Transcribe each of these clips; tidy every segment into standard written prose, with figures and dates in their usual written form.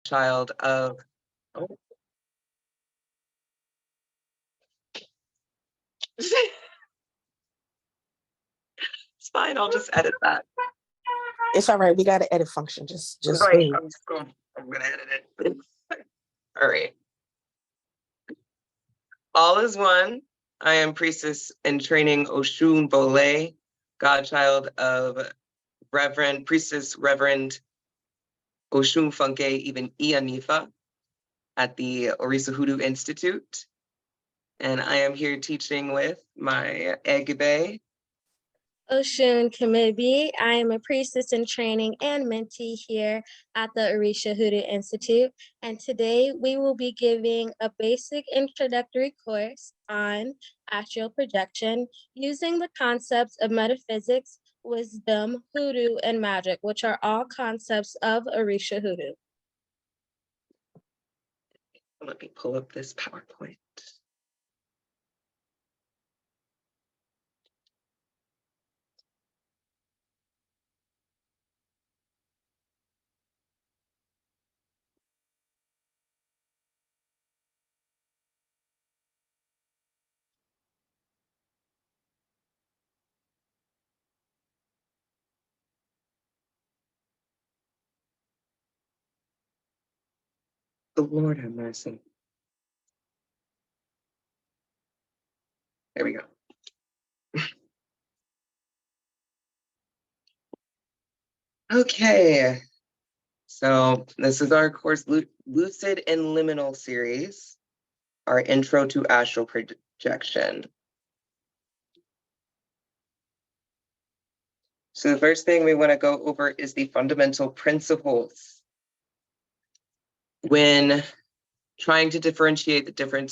godchild of, oh. It's fine, I'll just edit that. It's all right. We got an edit function. Just right. I'm gonna edit it. All right. All is one. I am priestess in training Osun Bole, godchild of Reverend Ifafunke, even Ianifa, at the Orisa Hoodoo Institute. And I am here teaching with my Egbe. Osun Kemibi. I am a priestess in training and mentee here at the Orisha Hoodoo Institute. And today we will be giving a basic introductory course on astral projection using the concepts of metaphysics, wisdom, hoodoo, and magic, which are all concepts of Orisha Hoodoo. Let me pull up this PowerPoint. The Lord have mercy. There we go. Okay, so this is our course, Lucid and Luminal series, our intro to astral projection. So the first thing we want to go over is the fundamental principles. When trying to differentiate between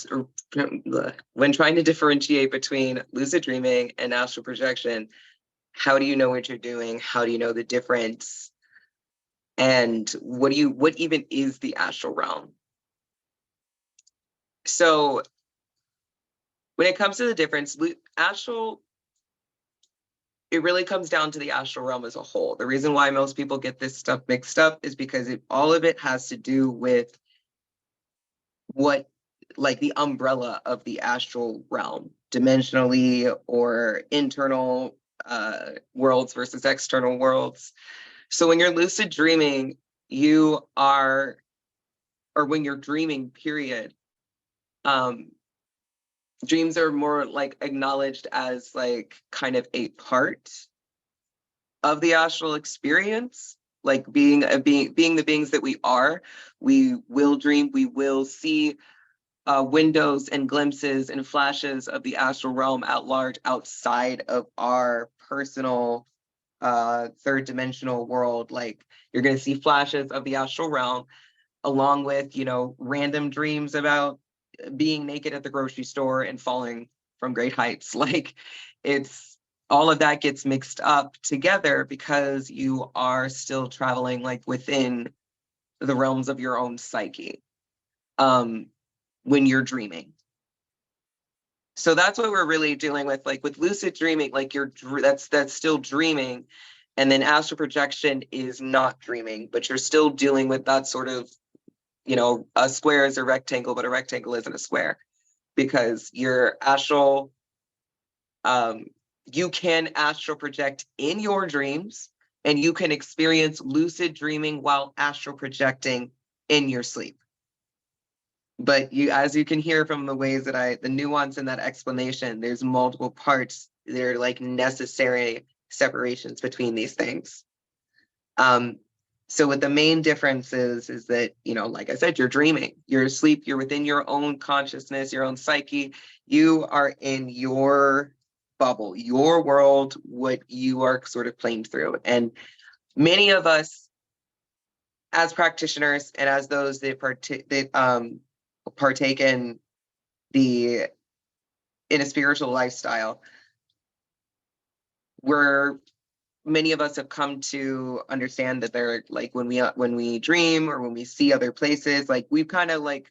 lucid dreaming and astral projection, how do you know what you're doing? How do you know the difference? And what even is the astral realm? So when it comes to the difference, astral, it really comes down to the astral realm as a whole. The reason why most people get this stuff mixed up is because all of it has to do with what, like the umbrella of the astral realm, dimensionally or internal worlds versus external worlds. So when you're lucid dreaming, or when you're dreaming, period, dreams are more like acknowledged as like kind of a part of the astral experience, like being the beings that we are. We will dream, we will see windows and glimpses and flashes of the astral realm at large outside of our personal third dimensional world. Like you're going to see flashes of the astral realm along with, random dreams about being naked at the grocery store and falling from great heights. Like it's all of that gets mixed up together because you are still traveling like within the realms of your own psyche when you're dreaming. So that's what we're really dealing with. Like with lucid dreaming, like that's still dreaming. And then astral projection is not dreaming, but you're still dealing with that sort of, a square is a rectangle, but a rectangle isn't a square because your astral, you can astral project in your dreams and you can experience lucid dreaming while astral projecting in your sleep. But as you can hear from the ways that the nuance in that explanation, there's multiple parts that are like necessary separations between these things. So what the main difference is that, like I said, you're dreaming, you're asleep, you're within your own consciousness, your own psyche, you are in your bubble, your world, what you are sort of playing through. And many of us as practitioners and as those that partake in a spiritual lifestyle, many of us have come to understand that they're like when we dream or when we see other places, like we've kind of like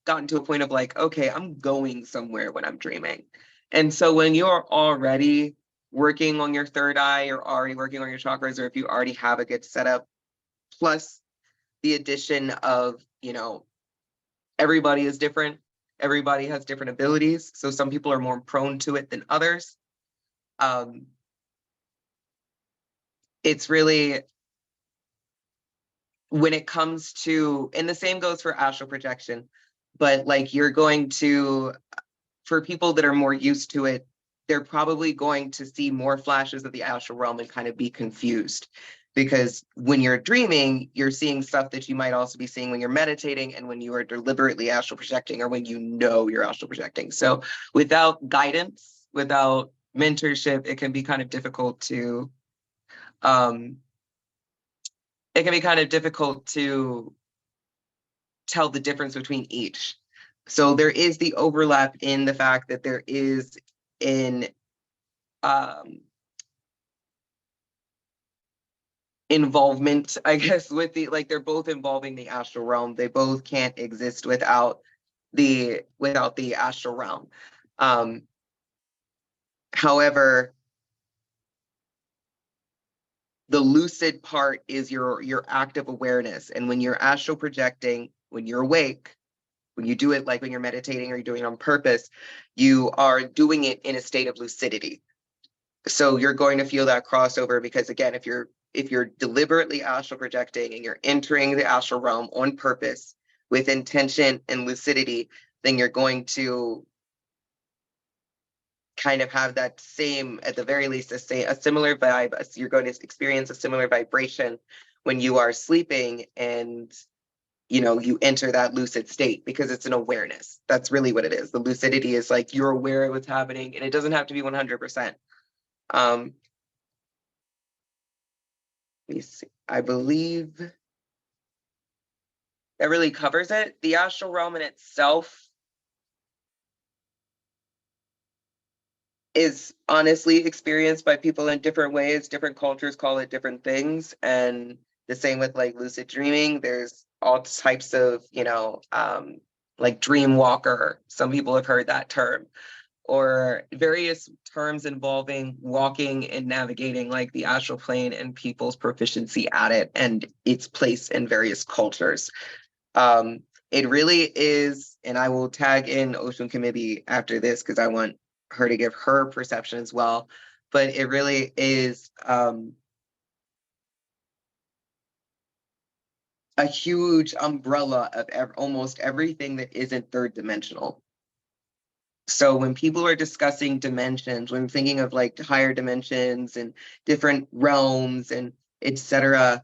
gotten to a point of like, okay, I'm going somewhere when I'm dreaming. And so when you're already working on your third eye, you're already working on your chakras, or if you already have a good setup, plus the addition of, everybody is different. Everybody has different abilities. So some people are more prone to it than others. It's really, when it comes to, and the same goes for astral projection, but like you're going to, for people that are more used to it, they're probably going to see more flashes of the astral realm and kind of be confused. Because when you're dreaming, you're seeing stuff that you might also be seeing when you're meditating and when you are deliberately astral projecting, or when you know you're astral projecting. So without guidance, without mentorship, it can be kind of difficult to tell the difference between each. So there is the overlap in the fact that there is an involvement, I guess, with the, like, they're both involving the astral realm. They both can't exist without the astral realm. However, the lucid part is your active awareness. And when you're astral projecting, when you're awake, when you do it, like when you're meditating or you're doing it on purpose, you are doing it in a state of lucidity. So you're going to feel that crossover, because again, if you're deliberately astral projecting and you're entering the astral realm on purpose with intention and lucidity, then you're going to kind of have that same, at the very least, a similar vibe. You're going to experience a similar vibration when you are sleeping and you enter that lucid state, because it's an awareness. That's really what it is. The lucidity is like you're aware of what's happening, and it doesn't have to be 100%. Let me see. I believe that really covers it. The astral realm in itself is honestly experienced by people in different ways. Different cultures call it different things. And the same with like lucid dreaming. There's all types of, like dream walker. Some people have heard that term, or various terms involving walking and navigating like the astral plane and people's proficiency at it and its place in various cultures. It really is, and I will tag in Osun Kemibi after this because I want her to give her perception as well. But it really is a huge umbrella of almost everything that isn't third dimensional. So when people are discussing dimensions, when thinking of like higher dimensions and different realms and etc.,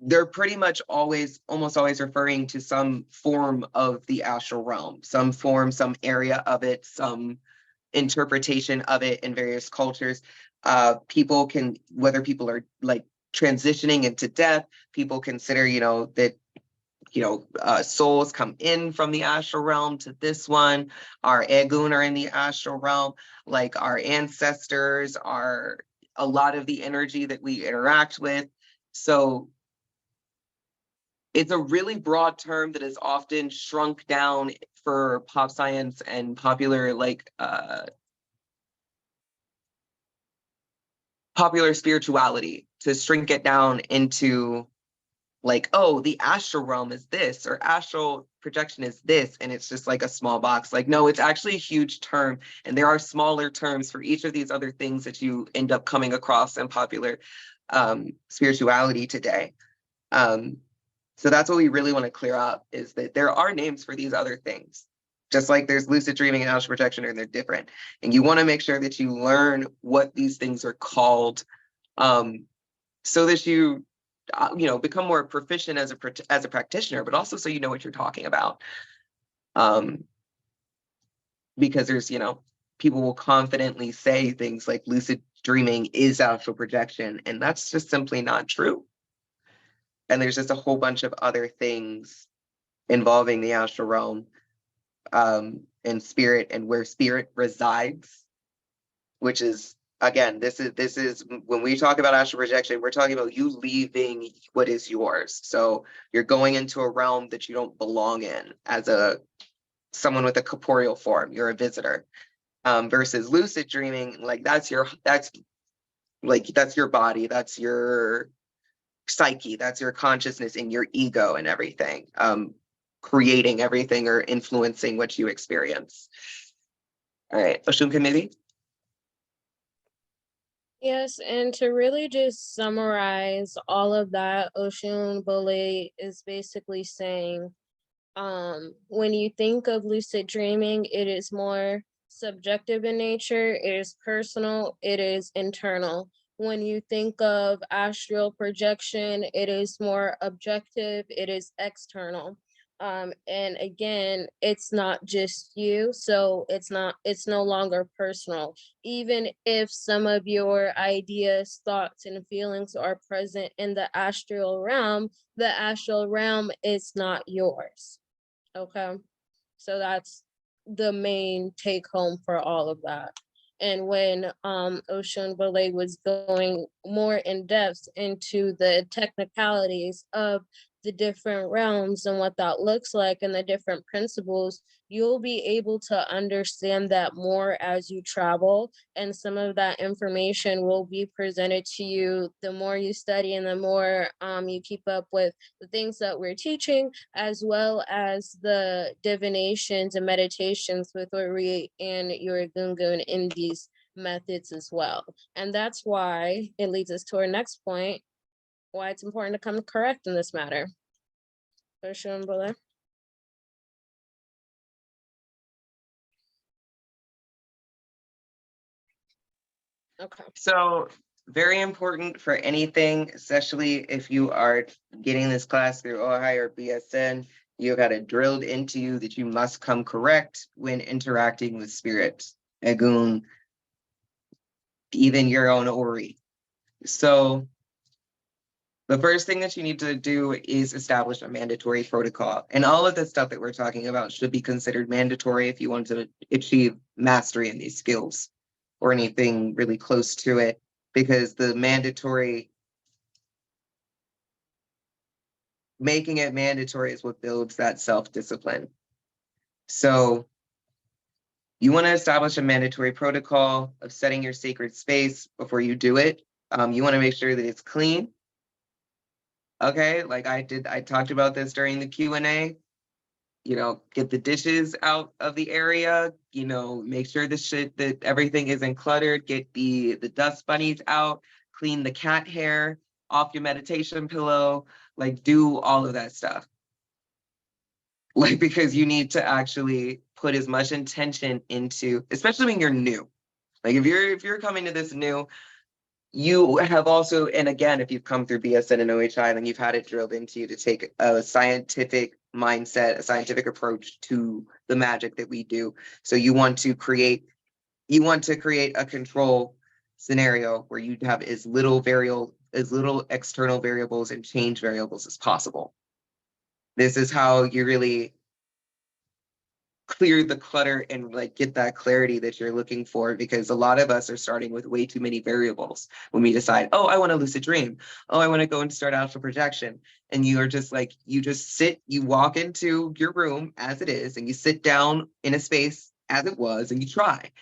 they're pretty much almost always referring to some form of the astral realm, some form, some area of it, some interpretation of it in various cultures. People can, whether people are like transitioning into death, people consider, that souls come in from the astral realm to this one. Our Egun are in the astral realm, like our ancestors are a lot of the energy that we interact with. So it's a really broad term that is often shrunk down for pop science and popular popular spirituality, to shrink it down into like, oh, the astral realm is this, or astral projection is this, and it's just like a small box. Like, no, it's actually a huge term, and there are smaller terms for each of these other things that you end up coming across in popular spirituality today. So that's what we really want to clear up, is that there are names for these other things. Just like there's lucid dreaming and astral projection, and they're different. And you want to make sure that you learn what these things are called, so that you become more proficient as a practitioner, but also so you know what you're talking about. Because there's, people will confidently say things like lucid dreaming is astral projection, and that's just simply not true. And there's just a whole bunch of other things involving the astral realm, and spirit, and where spirit resides, which is, again, this is when we talk about astral projection, we're talking about you leaving what is yours. So you're going into a realm that you don't belong in as someone with a corporeal form. You're a visitor. Versus lucid dreaming, like that's Like that's your body, that's your psyche, that's your consciousness and your ego and everything, creating everything or influencing what you experience. All right, Osun Kemibi. Yes, and to really just summarize all of that, Osun Bole is basically saying, when you think of lucid dreaming, it is more subjective in nature, it is personal, it is internal. When you think of astral projection, it is more objective, it is external. And again, it's not just you, so it's no longer personal. Even if some of your ideas, thoughts, and feelings are present in the astral realm is not yours. Okay. So that's the main take home for all of that. And when Osun Bole was going more in depth into the technicalities of the different realms and what that looks like and the different principles, you'll be able to understand that more as you travel. And some of that information will be presented to you the more you study and the more you keep up with the things that we're teaching, as well as the divinations and meditations with Ori and your Gungun in these methods as well. And that's why it leads us to our next point, why it's important to come correct in this matter. Osun Bole. Okay. So very important for anything, especially if you are getting this class through OHI or BSN, you got it drilled into you that you must come correct when interacting with spirit, Egun, even your own Ori. So the first thing that you need to do is establish a mandatory protocol. And all of the stuff that we're talking about should be considered mandatory if you want to achieve mastery in these skills or anything really close to it, because the mandatory, making it mandatory is what builds that self-discipline. So you want to establish a mandatory protocol of setting your sacred space before you do it. You want to make sure that it's clean. Okay, like I talked about this during the Q&A. You know, get the dishes out of the area, you know, make sure that everything isn't cluttered, get the dust bunnies out, clean the cat hair off your meditation pillow, like do all of that stuff. Like, because you need to actually put as much intention into, especially when you're new. Like if you're coming to this new, you have also, and again, if you've come through BSN and OHI, then you've had it drilled into you to take a scientific mindset, a scientific approach to the magic that we do. So you want to create a control scenario where you have as little external variables and change variables as possible. This is how you really clear the clutter and like get that clarity that you're looking for, because a lot of us are starting with way too many variables when we decide, oh, I want to lucid dream, oh, I want to go and start astral projection. And you are just like, you just sit, you walk into your room as it is, and you sit down in a space as it was, and you try.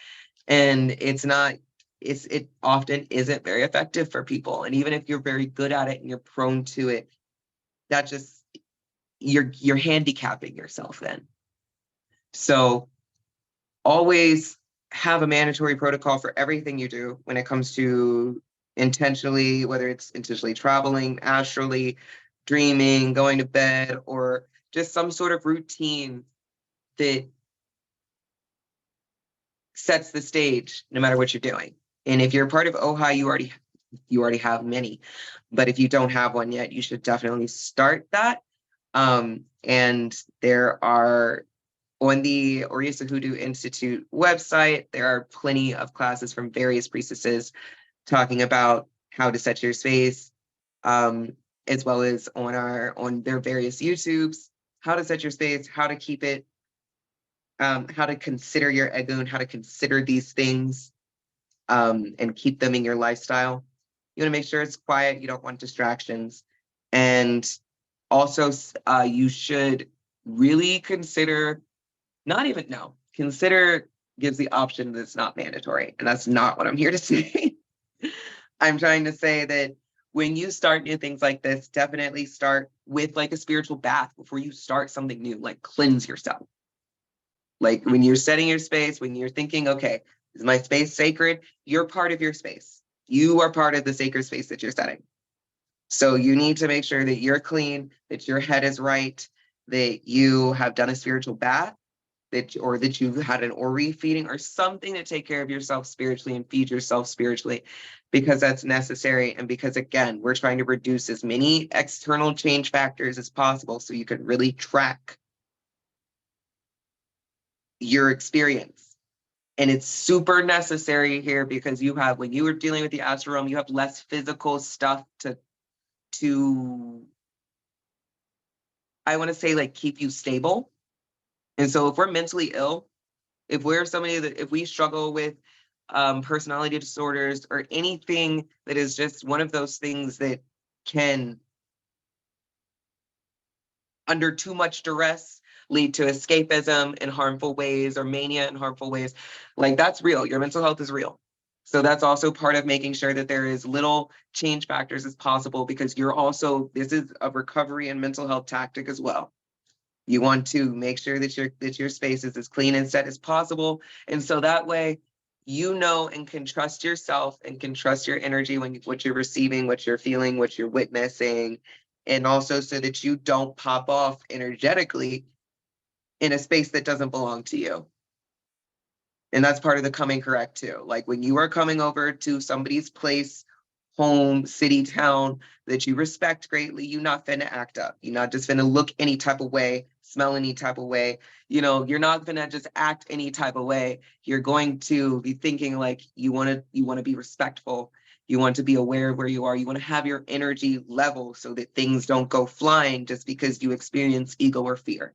And it often isn't very effective for people. And even if you're very good at it and you're prone to it, that just, you're handicapping yourself then. So always have a mandatory protocol for everything you do when it comes to intentionally, whether it's intentionally traveling, astrally, dreaming, going to bed, or just some sort of routine that sets the stage no matter what you're doing. And if you're a part of OHI, you already have many. But if you don't have one yet, you should definitely start that. And there are, on the Orisa Hoodoo Institute website, there are plenty of classes from various priestesses talking about how to set your space, as well as on their various YouTubes, how to set your space, how to keep it, how to consider your Egun, how to consider these things, and keep them in your lifestyle. You want to make sure it's quiet. You don't want distractions. And also, you should really consider, consider gives the option that it's not mandatory. And that's not what I'm here to say. I'm trying to say that when you start new things like this, definitely start with like a spiritual bath before you start something new, like cleanse yourself. Like when you're setting your space, when you're thinking, okay, is my space sacred? You're part of your space. You are part of the sacred space that you're setting. So you need to make sure that you're clean, that your head is right, that you have done a spiritual bath, that you've had an Ori feeding or something to take care of yourself spiritually and feed yourself spiritually, because that's necessary. And because again, we're trying to reduce as many external change factors as possible so you can really track your experience. And it's super necessary here because you have, when you are dealing with the astral realm, you have less physical stuff to I want to say like keep you stable. And so if we're mentally ill, if we're somebody that, if we struggle with personality disorders or anything that is just one of those things that can, under too much duress, lead to escapism in harmful ways or mania in harmful ways, like that's real. Your mental health is real. So that's also part of making sure that there is little change factors as possible, because you're also, this is a recovery and mental health tactic as well. You want to make sure that your space is as clean and set as possible. And so that way, you know, and can trust yourself and can trust your energy when what you're receiving, what you're feeling, what you're witnessing. And also so that you don't pop off energetically in a space that doesn't belong to you. And that's part of the coming correct too. Like when you are coming over to somebody's place, home, city, town that you respect greatly, you're not finna act up. You're not just finna look any type of way, smell any type of way. You know, you're not finna just act any type of way. You're going to be thinking like you wanna be respectful. You want to be aware of where you are. You want to have your energy level so that things don't go flying just because you experience ego or fear.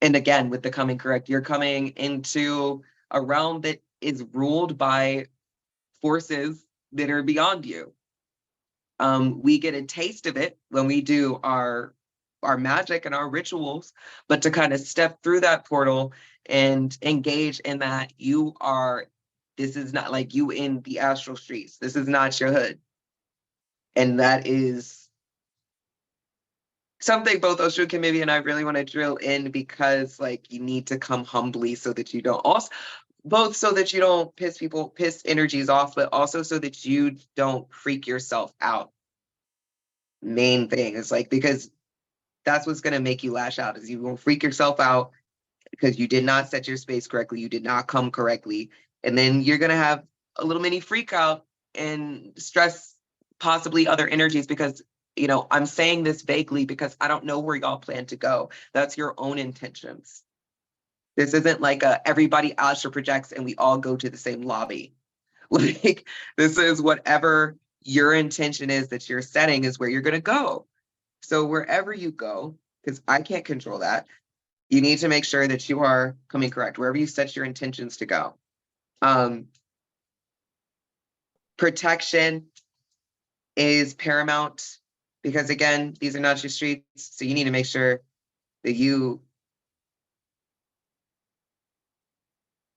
And again, with the coming correct, you're coming into a realm that is ruled by forces that are beyond you. We get a taste of it when we do our magic and our rituals, but to kind of step through that portal and engage in that, this is not like you in the astral streets. This is not your hood. And that is something both Osun, Kemibi, and I really want to drill in, because like you need to come humbly so that you don't also, both so that you don't piss energies off, but also so that you don't freak yourself out. Main thing is like, because that's what's going to make you lash out, is you will freak yourself out because you did not set your space correctly, you did not come correctly, and then you're going to have a little mini freak out and stress possibly other energies, because you know, I'm saying this vaguely because I don't know where y'all plan to go. That's your own intentions. This isn't like everybody astral projects and we all go to the same lobby. Like, this is whatever your intention is that you're setting is where you're going to go. So wherever you go, because I can't control that, you need to make sure that you are coming correct wherever you set your intentions to go. Protection is paramount, because again, these are not your streets. So you need to make sure that you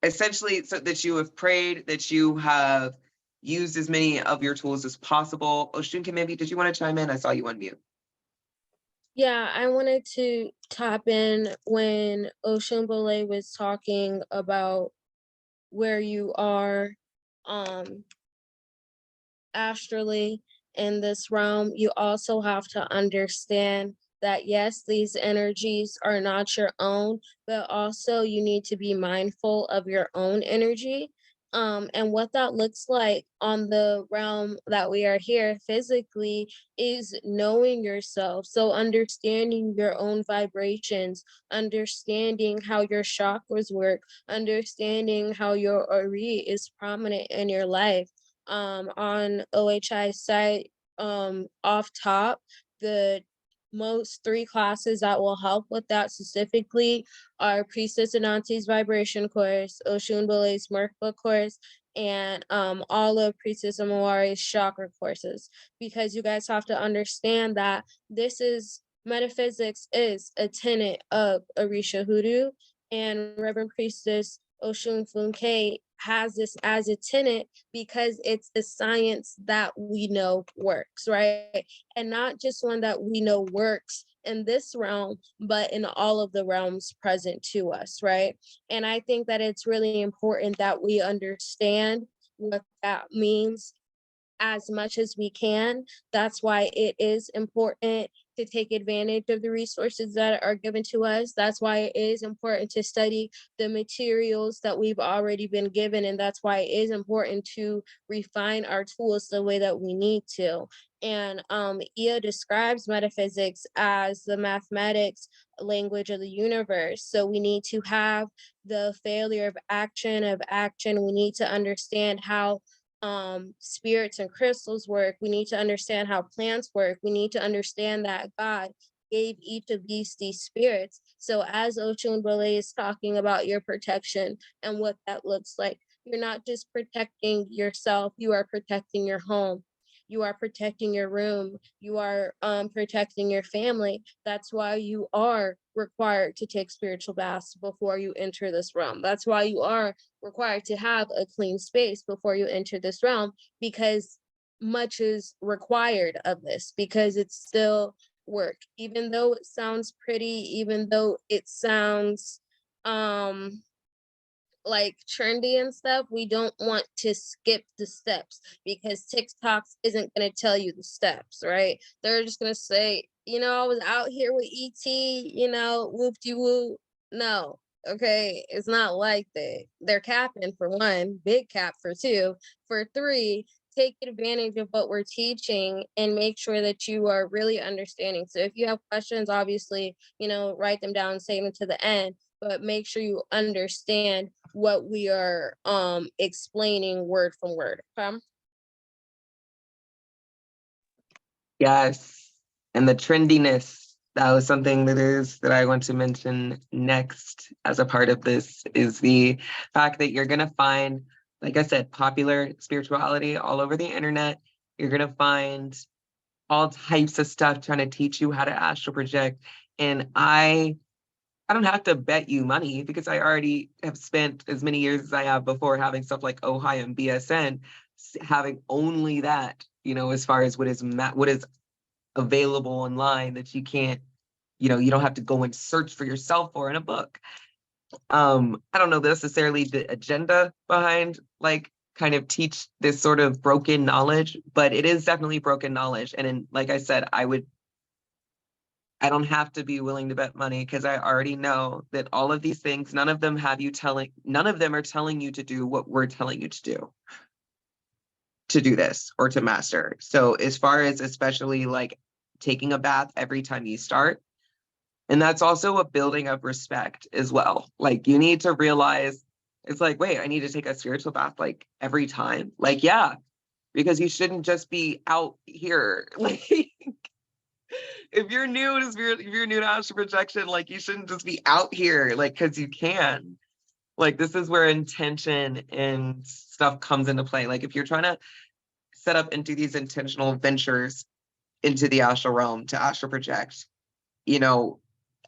essentially, so that you have prayed, that you have used as many of your tools as possible. Osun, maybe, did you want to chime in? I saw you on mute. Yeah, I wanted to tap in when Osun Bole was talking about where you are astrally in this realm. You also have to understand that yes, these energies are not your own, but also you need to be mindful of your own energy. And what that looks like on the realm that we are here physically is knowing yourself. So understanding your own vibrations, understanding how your chakras work, understanding how your Ori is prominent in your life. On OHI site, off top, the most 3 classes that will help with that specifically are Priestess Anansi's Vibration course, Osun Bole's Merkba course, and all of Priestess Amawari's chakra courses, because you guys have to understand that metaphysics is a tenet of Orisha Hoodoo, and Reverend Priestess Ifafunke has this as a tenet because it's the science that we know works, right? And not just one that we know works in this realm, but in all of the realms present to us, right? And I think that it's really important that we understand what that means as much as we can. That's why it is important to take advantage of the resources that are given to us. That's why it is important to study the materials that we've already been given. And that's why it is important to refine our tools the way that we need to. And Ia describes metaphysics as the mathematics language of the universe. So we need to have the failure of action. We need to understand how spirits and crystals work. We need to understand how plants work. We need to understand that God gave each of these spirits. So as Osun Bole is talking about your protection and what that looks like, you're not just protecting yourself, you are protecting your home. You are protecting your room. You are protecting your family. That's why you are required to take spiritual baths before you enter this realm. That's why you are required to have a clean space before you enter this realm, because much is required of this, because it's still work. Even though it sounds pretty, even though it sounds like trendy and stuff, we don't want to skip the steps, because TikTok isn't going to tell you the steps, right? They're just going to say, I was out here with ET, whoop de whoop. No, okay, it's not like that. They're capping, for one, big cap for two. For three, take advantage of what we're teaching and make sure that you are really understanding. So if you have questions, obviously, write them down and save them to the end, but make sure you understand what we are explaining word from word. Okay? Yes. And the trendiness, that was something that I want to mention next as a part of this, is the fact that you're going to find, like I said, popular spirituality all over the internet. You're going to find all types of stuff trying to teach you how to astral project. And I don't have to bet you money, because I already have spent as many years as I have before having stuff like Ojai and BSN, having only that, as far as what is available online that you can't, you don't have to go and search for yourself for in a book. I don't know necessarily the agenda behind kind of teach this sort of broken knowledge, but it is definitely broken knowledge. And like I said, I don't have to be willing to bet money, because I already know that all of these things, none of them are telling you to do what we're telling you to do this or to master. So as far as especially like taking a bath every time you start, and that's also a building of respect as well. Like, you need to realize, it's like, wait, I need to take a spiritual bath like every time. Like, yeah, because you shouldn't just be out here. Like, if you're new to astral projection, like, you shouldn't just be out here, like, because you can. Like, this is where intention and stuff comes into play. Like, if you're trying to set up and do these intentional ventures into the astral realm to astral project,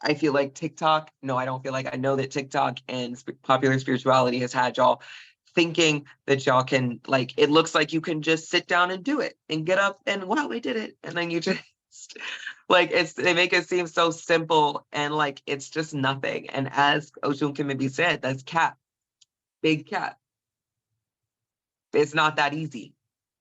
I feel like TikTok, no, I don't feel like, I know that TikTok and popular spirituality has had y'all thinking that y'all can, like, it looks like you can just sit down and do it and get up and, wow, I did it. And then you just, like, they make it seem so simple, and like, it's just nothing. And as Osun Kemibi said, that's cap, big cap. It's not that easy.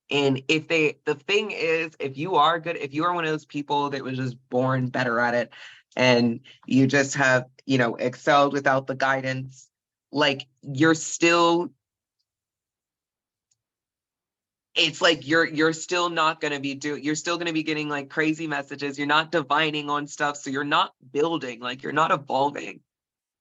And the thing is, if you are one of those people that was just born better at it, and you just have, excelled without the guidance, like, it's like you're still not going to be you're still going to be getting like crazy messages. You're not divining on stuff. So you're not building, like, you're not evolving,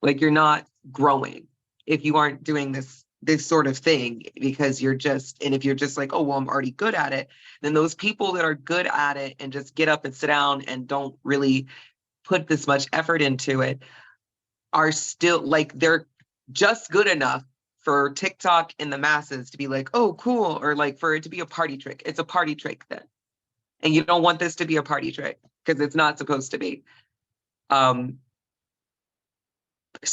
like, you're not growing if you aren't doing this sort of thing, because if you're just like, oh, well, I'm already good at it, then those people that are good at it and just get up and sit down and don't really put this much effort into it are still, like, they're just good enough for TikTok and the masses to be like, oh, cool, or like for it to be a party trick. It's a party trick then. And you don't want this to be a party trick, because it's not supposed to be. So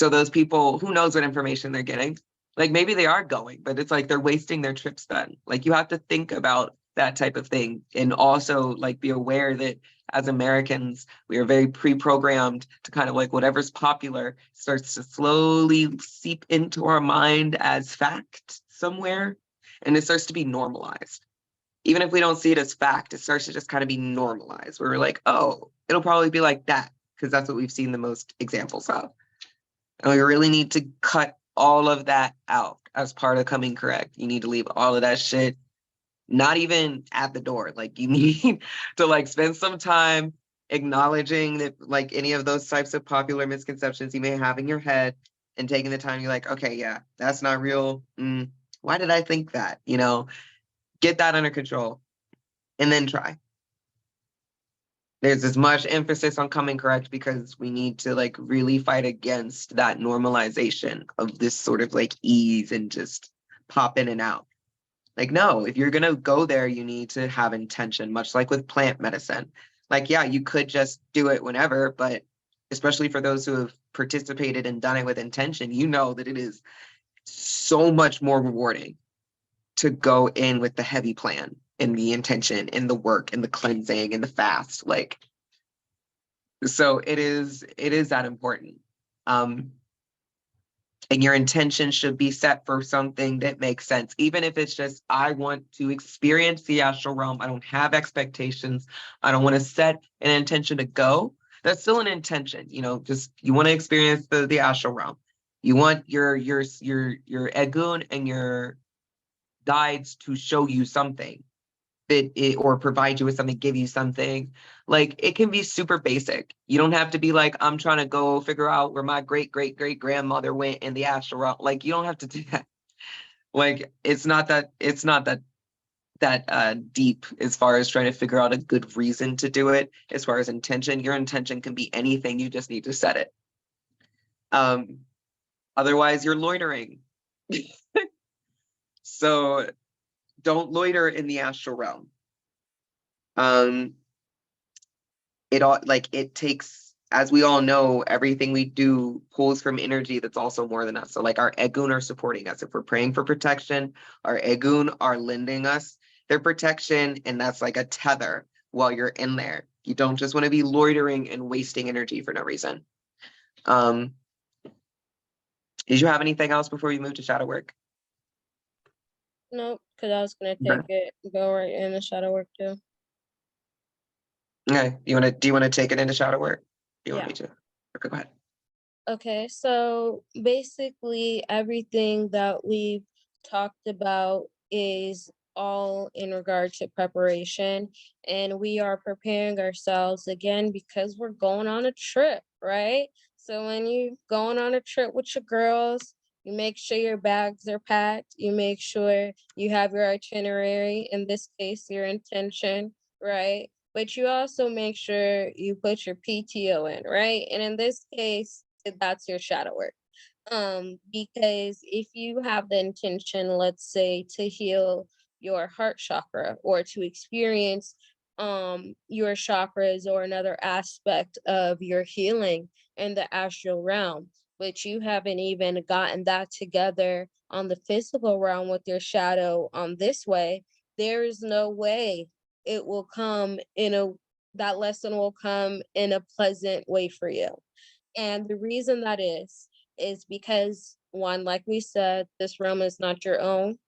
those people, who knows what information they're getting? Like maybe they are going, but it's like they're wasting their trips then. Like you have to think about that type of thing and also like be aware that as Americans, we are very pre-programmed to kind of like whatever's popular starts to slowly seep into our mind as fact somewhere, and it starts to be normalized. Even if we don't see it as fact, it starts to just kind of be normalized where we're like, oh, it'll probably be like that because that's what we've seen the most examples of. And we really need to cut all of that out as part of coming correct. You need to leave all of that shit not even at the door. Like you need to like spend some time acknowledging that like any of those types of popular misconceptions you may have in your head and taking the time. You're like, okay, yeah, that's not real. Why did I think that? You know, get that under control and then try. There's as much emphasis on coming correct because we need to like really fight against that normalization of this sort of like ease and just pop in and out. Like, no, if you're going to go there, you need to have intention, much like with plant medicine. Like, yeah, you could just do it whenever, but especially for those who have participated and done it with intention, you know that it is so much more rewarding to go in with the heavy plan and the intention and the work and the cleansing and the fast. Like, so it is that important. And your intention should be set for something that makes sense. Even if it's just, I want to experience the astral realm. I don't have expectations. I don't want to set an intention to go. That's still an intention, you know, just you want to experience the astral realm. You want your Egun and your guides to show you something or provide you with something, give you something. Like it can be super basic. You don't have to be like, I'm trying to go figure out where my great grandmother went in the astral realm. Like you don't have to do that. Like it's not that deep as far as trying to figure out a good reason to do it. As far as intention, your intention can be anything. You just need to set it. Otherwise you're loitering. So don't loiter in the astral realm. It takes, as we all know, everything we do pulls from energy that's also more than us. So like our Egun are supporting us. If we're praying for protection, our Egun are lending us their protection, and that's like a tether while you're in there. You don't just want to be loitering and wasting energy for no reason. Did you have anything else before you move to shadow work? Nope, because I was gonna go right in the shadow work too. Okay. Do you want to take it into shadow work? Do you want me to? Okay, go ahead. Okay, so basically everything that we've talked about is all in regard to preparation, and we are preparing ourselves again because we're going on a trip, right? So when you going on a trip with your girls, you make sure your bags are packed, you make sure you have your itinerary, in this case, your intention, right? But you also make sure you put your PTO in, right? And in this case, that's your shadow work. Because if you have the intention, let's say, to heal your heart chakra or to experience your chakras or another aspect of your healing in the astral realm, but you haven't even gotten that together on the physical realm with your shadow on this way, there is no way it will come that lesson will come in a pleasant way for you. And the reason that is because, one, like we said, this realm is not your own.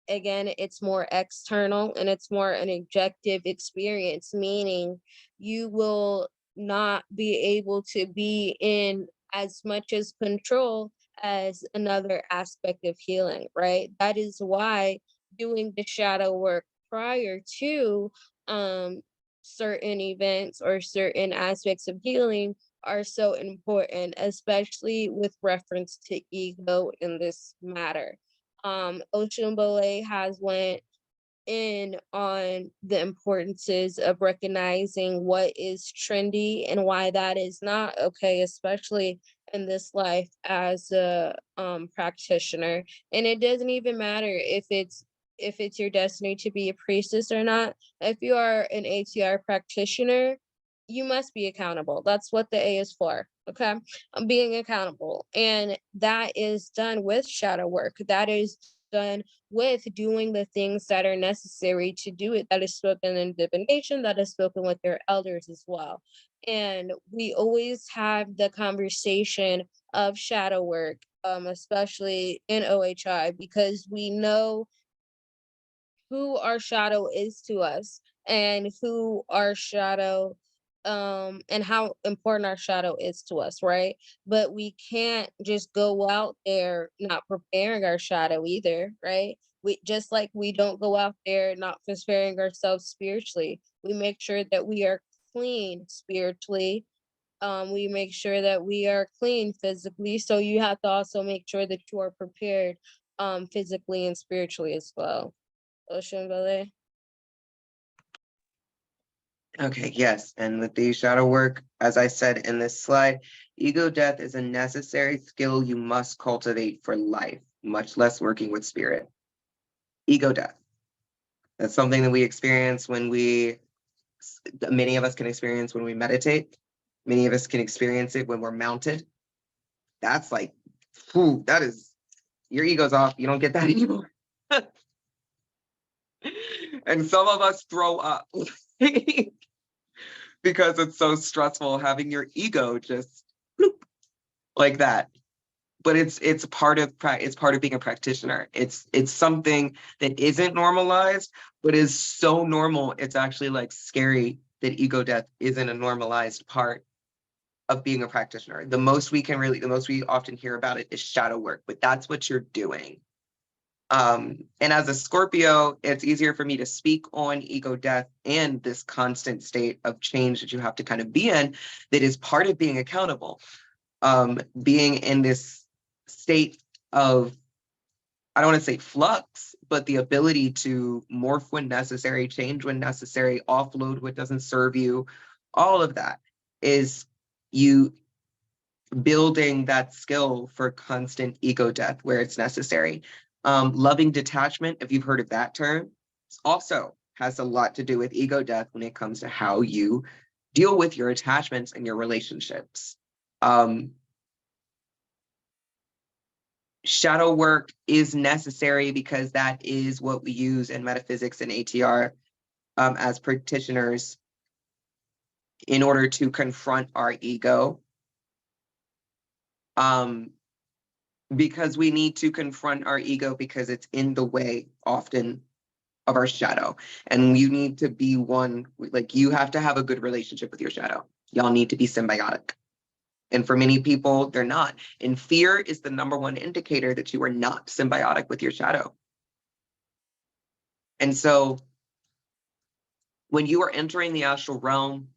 Again, it's more external and it's more an objective experience, meaning you will not be able to be in as much as control as another aspect of healing, right? That is why doing the shadow work prior to certain events or certain aspects of healing are so important, especially with reference to ego in this matter. Osun Bole has went in on the importances of recognizing what is trendy and why that is not okay, especially in this life as a practitioner. And it doesn't even matter if it's your destiny to be a priestess or not. If you are an ATR practitioner, you must be accountable. That's what the A is for. Okay. Being accountable. And that is done with shadow work. That is done with doing the things that are necessary to do it. That is spoken in divination, that is spoken with their elders as well. And we always have the conversation of shadow work, especially in OHI, because we know who our shadow is to us and who our shadow and how important our shadow is to us, right? But we can't just go out there not preparing our shadow either, right? We just like we don't go out there not preparing ourselves spiritually. We make sure that we are clean spiritually. We make sure that we are clean physically. So you have to also make sure that you are prepared physically and spiritually as well. Ocean Bole. Okay, yes. And with the shadow work, as I said in this slide, ego death is a necessary skill you must cultivate for life, much less working with spirit. Ego death. That's something that we experience many of us can experience when we meditate. Many of us can experience it when we're mounted. That's like, that is, your ego's off. You don't get that anymore. And some of us throw up because it's so stressful having your ego just like that. But it's part of being a practitioner. It's something that isn't normalized, but is so normal. It's actually like scary that ego death isn't a normalized part of being a practitioner. The most we often hear about it is shadow work, but that's what you're doing. And as a Scorpio, it's easier for me to speak on ego death and this constant state of change that you have to kind of be in, that is part of being accountable. Being in this state of, I don't want to say flux, but the ability to morph when necessary, change when necessary, offload what doesn't serve you, all of that is you building that skill for constant ego death where it's necessary. Loving detachment, if you've heard of that term, also has a lot to do with ego death when it comes to how you deal with your attachments and your relationships. Shadow work is necessary because that is what we use in metaphysics and ATR as practitioners in order to confront our ego. Because we need to confront our ego because it's in the way often of our shadow. And you need to be one, like you have to have a good relationship with your shadow. Y'all need to be symbiotic. And for many people, they're not. And fear is the #1 indicator that you are not symbiotic with your shadow. And so when you are entering the astral realm,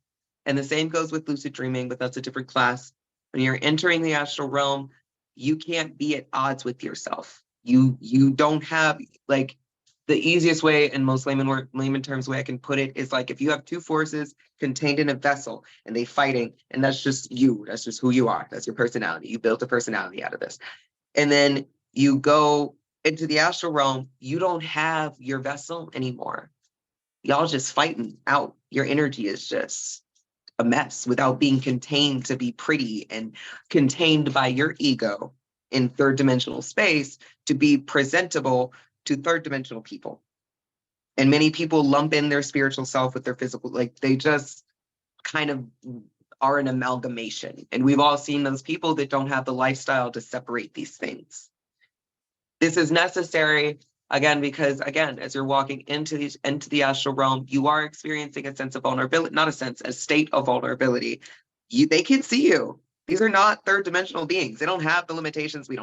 and the same goes with lucid dreaming, but that's a different class. When you're entering the astral realm, you can't be at odds with yourself. You don't have, like, the easiest way and most layman terms way I can put it is like if you have two forces contained in a vessel and they fighting, and that's just you, that's just who you are, that's your personality. You built a personality out of this. And then you go into the astral realm, you don't have your vessel anymore. Y'all just fighting out. Your energy is just a mess without being contained to be pretty and contained by your ego in third dimensional space to be presentable to third dimensional people. And many people lump in their spiritual self with their physical, like they just kind of are an amalgamation. And we've all seen those people that don't have the lifestyle to separate these things. This is necessary, again, because again, as you're walking into the astral realm, you are experiencing a sense of vulnerability, not a state of vulnerability. They can see you. These are not third dimensional beings. They don't have the limitations we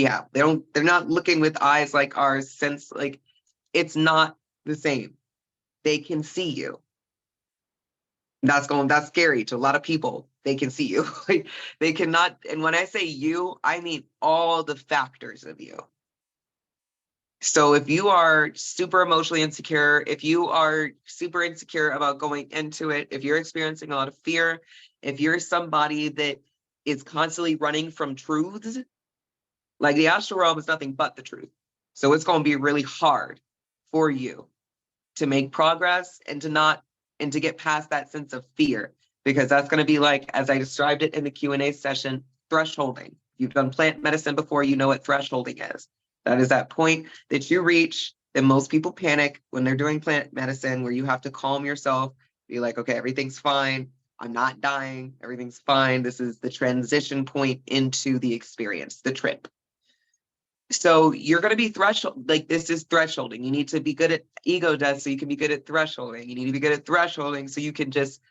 have. They're not looking with eyes like ours, it's not the same. They can see you. That's scary to a lot of people. They can see you. They cannot, and when I say you, I mean all the factors of you. So if you are super emotionally insecure, if you are super insecure about going into it, if you're experiencing a lot of fear, if you're somebody that is constantly running from truths, like the astral realm is nothing but the truth. So it's going to be really hard for you to make progress and to get past that sense of fear. because that's going to be like, as I described it in the Q&A session, thresholding. You've done plant medicine before, you know what thresholding is. That is that point that you reach that most people panic when they're doing plant medicine, where you have to calm yourself, be like, okay, everything's fine. I'm not dying. Everything's fine. This is the transition point into the experience, the trip. So you're going to be threshold, like this is thresholding. You need to be good at ego death so you can be good at thresholding. You need to be good at thresholding so you can just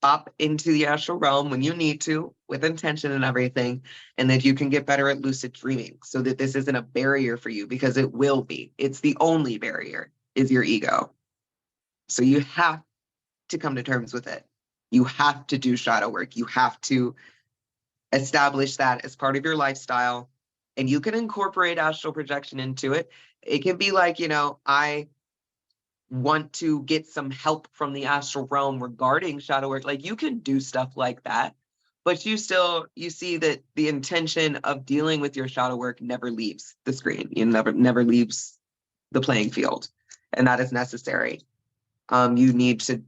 pop into the astral realm when you need to with intention and everything, and that you can get better at lucid dreaming so that this isn't a barrier for you, because it will be. It's the only barrier is your ego. So you have to come to terms with it. You have to do shadow work. You have to establish that as part of your lifestyle, and you can incorporate astral projection into it. It can be like, I want to get some help from the astral realm regarding shadow work. Like, you can do stuff like that, but you see that the intention of dealing with your shadow work never leaves the screen. You never leaves the playing field, and that is necessary. You need to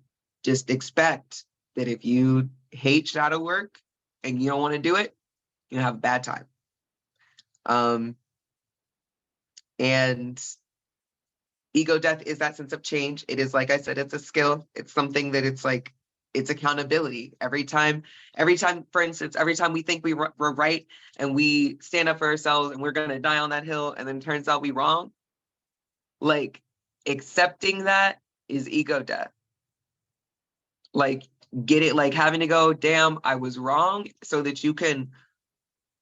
just expect that if you hate shadow work and you don't want to do it, you have a bad time. And ego death is that sense of change. It is, like I said, it's a skill. It's something that it's accountability. Every time, for instance, every time we think we're right and we stand up for ourselves and we're going to die on that hill, and then turns out we're wrong, like, accepting that is ego death. Like, get it, like having to go, damn, I was wrong, so that you can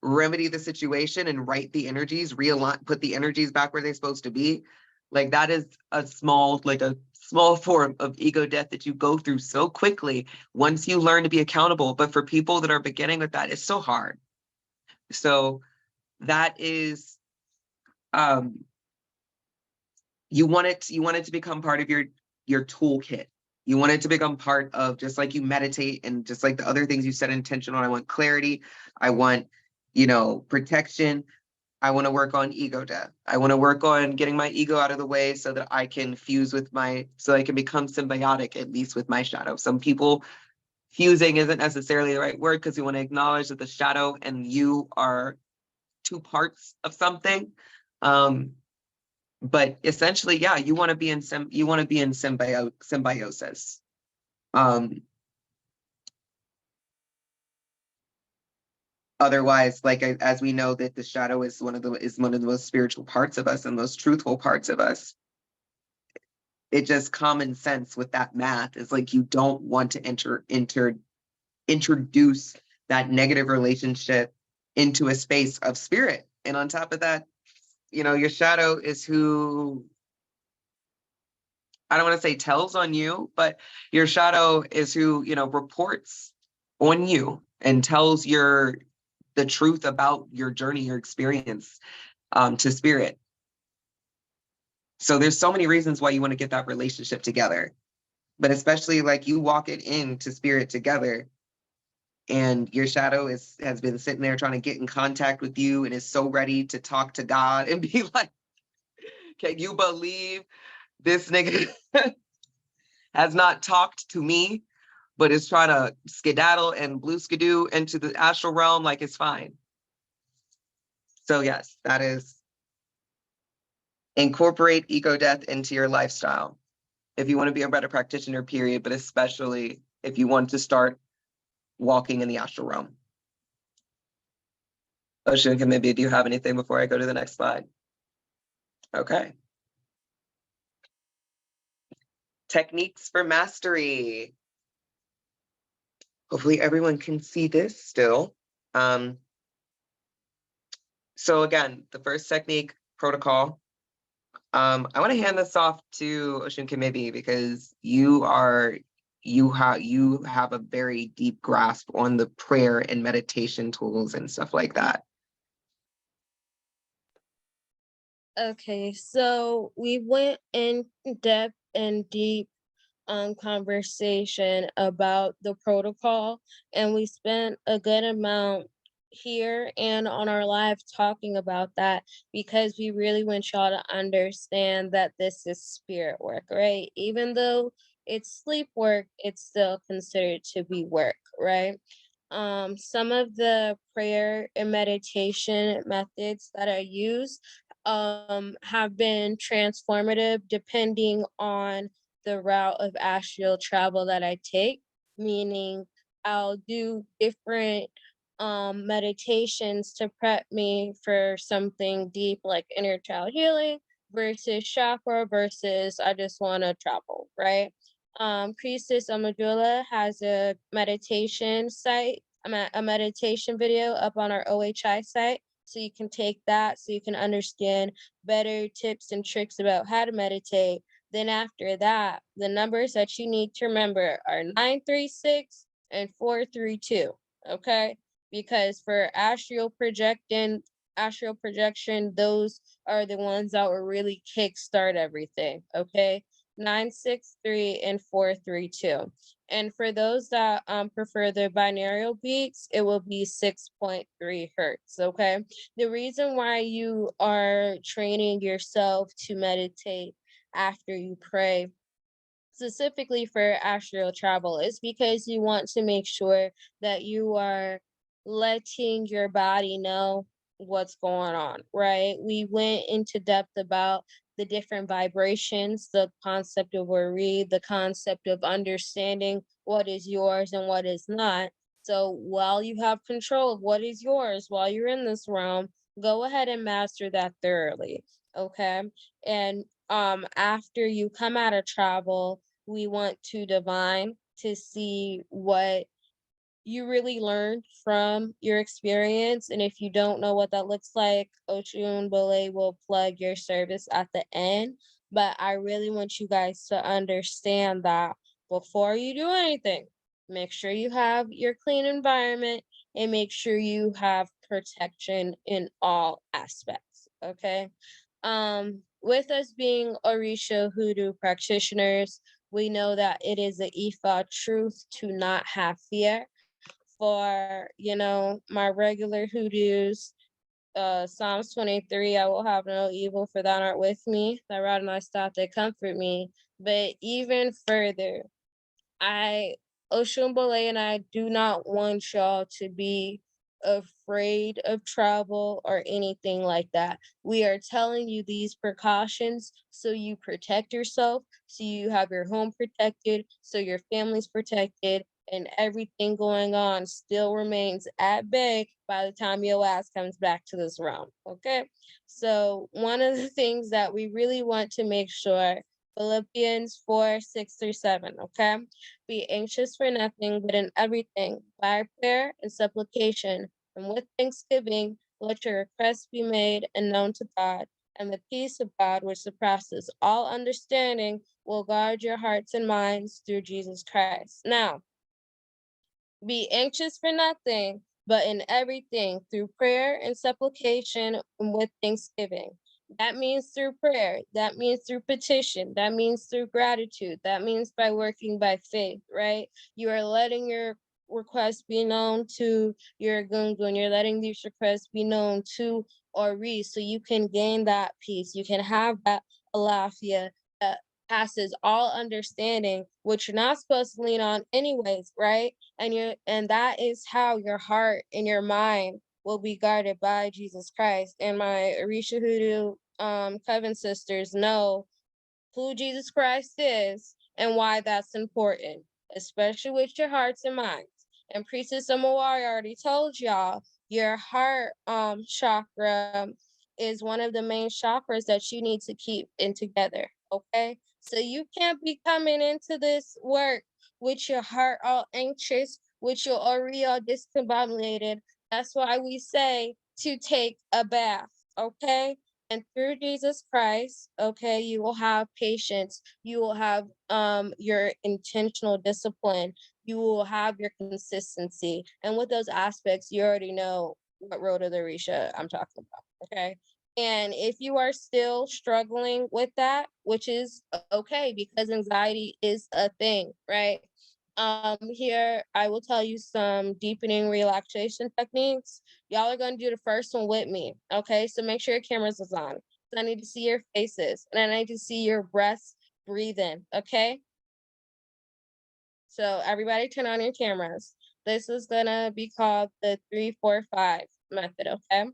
remedy the situation and right the energies, realign, put the energies back where they're supposed to be. Like, that is a small form of ego death that you go through so quickly once you learn to be accountable. But for people that are beginning with that, it's so hard. So that is, you want it to become part of your toolkit. You want it to become part of, just like you meditate and just like the other things you set intention on. I want clarity. I want, protection. I want to work on ego death. I want to work on getting my ego out of the way so that I can fuse with so I can become symbiotic, at least with my shadow. Some people, fusing isn't necessarily the right word, because we want to acknowledge that the shadow and you are two parts of something. But essentially, yeah, you want to be in symbiosis. Otherwise, like, as we know, that the shadow is one of the most spiritual parts of us and most truthful parts of us. It just common sense with that math is like, you don't want to introduce that negative relationship into a space of spirit. And on top of that, your shadow is who, I don't want to say tells on you, but your shadow is who, reports on you and tells the truth about your journey, your experience, to spirit. So there's so many reasons why you want to get that relationship together, but especially like you walk it into spirit together, and your shadow has been sitting there trying to get in contact with you and is so ready to talk to God and be like, can you believe this nigga has not talked to me, but is trying to skedaddle and blue skidoo into the astral realm like it's fine. So yes, that is, incorporate ego death into your lifestyle if you want to be a better practitioner, period, but especially if you want to start walking in the astral realm. Osun, Kemibi, do you have anything before I go to the next slide? Okay. Techniques for mastery. Hopefully everyone can see this still. So again, the first technique, protocol. I want to hand this off to Osun Kemibi, because you have a very deep grasp on the prayer and meditation tools and stuff like that. Okay, so we went in depth and deep conversation about the protocol, and we spent a good amount here and on our live talking about that, because we really want y'all to understand that this is spirit work, right? Even though it's sleep work, it's still considered to be work, right? Some of the prayer and meditation methods that I use have been transformative depending on the route of astral travel that I take, meaning I'll do different meditations to prep me for something deep like inner child healing versus chakra versus I just want to travel, right? Priestess Amadula has a meditation site, a meditation video up on our OHI site. So you can take that so you can understand better tips and tricks about how to meditate. Then after that, the numbers that you need to remember are 936 and 432. Okay. Because for astral projection, those are the ones that will really kickstart everything. Okay. 963 and 432. And for those that prefer the binaural beats, it will be 6.3 hertz. Okay. The reason why you are training yourself to meditate after you pray, specifically for astral travel, is because you want to make sure that you are letting your body know what's going on, right? We went into depth about the different vibrations, the concept of worry, the concept of understanding what is yours and what is not. So while you have control of what is yours while you're in this realm, go ahead and master that thoroughly. Okay. And after you come out of travel, we want to divine to see what you really learned from your experience. And if you don't know what that looks like, Osun Bole will plug your service at the end. But I really want you guys to understand that before you do anything, make sure you have your clean environment and make sure you have protection in all aspects. Okay. With us being Orisha Hoodoo practitioners, we know that it is a Ifa truth to not have fear. For, my regular hoodoos, Psalms 23, I will have no evil, for thou art with me. Thy rod and thy staff, they comfort me. But even further, Oshumbole and I do not want y'all to be afraid of travel or anything like that. We are telling you these precautions so you protect yourself, so you have your home protected, so your family's protected, and everything going on still remains at bay by the time your ass comes back to this realm. Okay. So one of the things that we really want to make sure, Philippians 4:6-7, okay? Be anxious for nothing, but in everything, by prayer and supplication, and with thanksgiving, let your requests be made and known to God. And the peace of God, which surpasses all understanding, will guard your hearts and minds through Jesus Christ. Now, be anxious for nothing, but in everything, through prayer and supplication and with thanksgiving. That means through prayer. That means through petition. That means through gratitude. That means by working by faith, right? You are letting your requests be known to your gungun. You're letting these requests be known to Ori, so you can gain that peace. You can have that alafia that passes all understanding, which you're not supposed to lean on anyways, right? And that is how your heart and your mind will be guarded by Jesus Christ. And my Orisha Hoodoo coven sisters know who Jesus Christ is and why that's important, especially with your hearts and minds. And Priestess Amawari already told y'all your heart chakra is one of the main chakras that you need to keep in together. Okay. So you can't be coming into this work with your heart all anxious, with your ori all discombobulated. That's why we say to take a bath. Okay. And through Jesus Christ, okay, you will have patience, you will have your intentional discipline, you will have your consistency. And with those aspects, you already know what road of the Risha I'm talking about. Okay. And if you are still struggling with that, which is okay because anxiety is a thing, right? Here I will tell you some deepening relaxation techniques. Y'all are gonna do the first one with me. Okay, so make sure your cameras is on. I need to see your faces and I need to see your breaths breathing. Okay. So everybody turn on your cameras. This is gonna be called the 3-4-5 method, okay?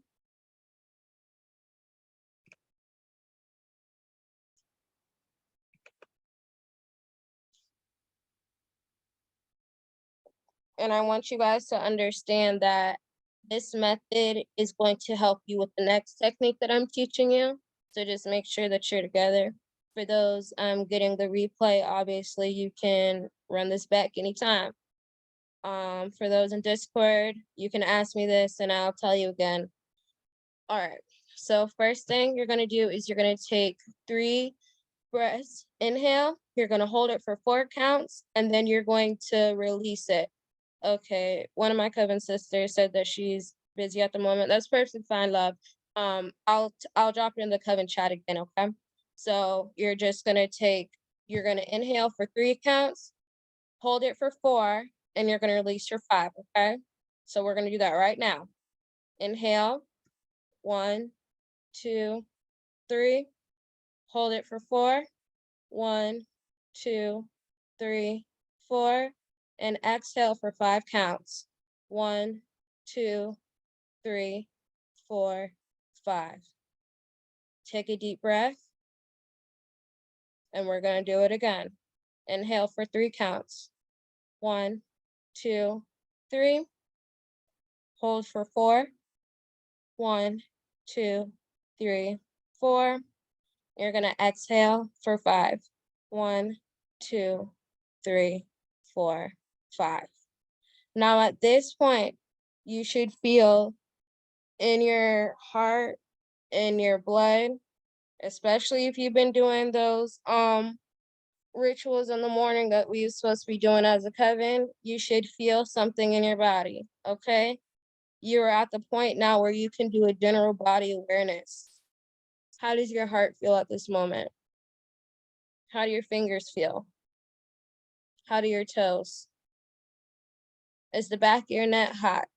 And I want you guys to understand that this method is going to help you with the next technique that I'm teaching you. So just make sure that you're together. For those getting the replay, obviously you can run this back anytime. For those in Discord, you can ask me this and I'll tell you again. All right, so first thing you're gonna do is you're gonna take 3 breaths, inhale, you're gonna hold it for 4 counts, and then you're going to release it. Okay, one of my Coven sisters said that she's busy at the moment. That's perfectly fine, love. I'll drop it in the Coven chat again, okay? So you're just gonna you're gonna inhale for 3 counts, hold it for 4, and you're gonna release your 5, okay? So we're gonna do that right now. Inhale, 1, 2, 3. Hold it for 4. 1, 2, 3, 4. And exhale for 5 counts. 1, 2, 3, 4, 5. Take a deep breath. And we're going to do it again. Inhale for 3 counts. 1, 2, 3. Hold for 4. 1, 2, 3, 4. You're going to exhale for 5. 1, 2, 3, 4, 5. Now at this point, you should feel in your heart, in your blood, especially if you've been doing those rituals in the morning that we're supposed to be doing as a coven, you should feel something in your body, okay? You're at the point now where you can do a general body awareness. How does your heart feel at this moment? How do your fingers feel? How do your toes? Is the back of your neck hot?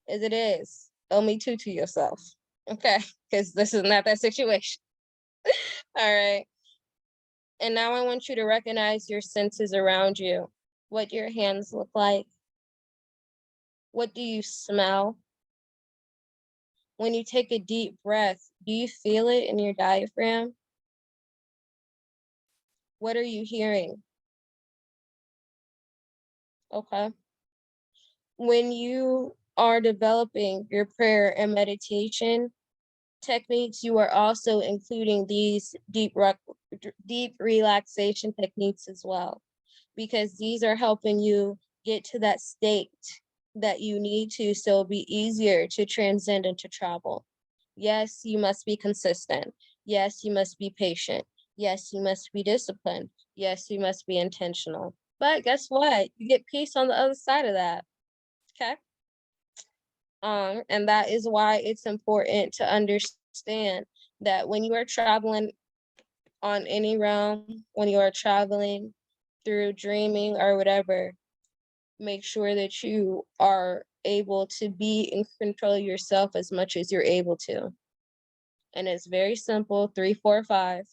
As it is, owe me two to yourself, okay? Because this is not that situation. All right. And now I want you to recognize your senses around you. What your hands look like. What do you smell? When you take a deep breath, do you feel it in your diaphragm? What are you hearing? Okay. When you are developing your prayer and meditation techniques, you are also including these deep relaxation techniques as well, because these are helping you get to that state that you need to, so it'll be easier to transcend and to travel. Yes, you must be consistent. Yes, you must be patient. Yes, you must be disciplined. Yes, you must be intentional. But guess what? You get peace on the other side of that. Okay. And that is why it's important to understand that when you are traveling on any realm, when you are traveling through dreaming or whatever, make sure that you are able to be in control of yourself as much as you're able to. And it's very simple, 3, 4, 5,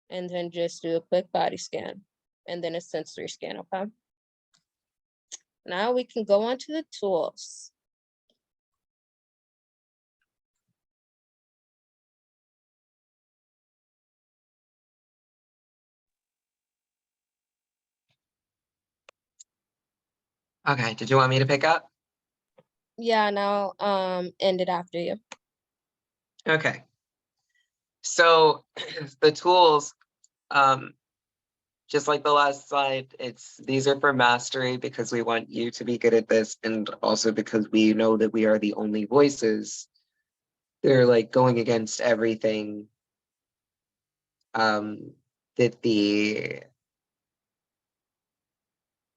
and then just do a quick body scan and then a sensory scan, okay? Now we can go on to the tools. Okay, did you want me to pick up? Yeah, now end it after you. Okay. So the tools, just like the last slide, these are for mastery because we want you to be good at this, and also because we know that we are the only voices. They're like going against everything that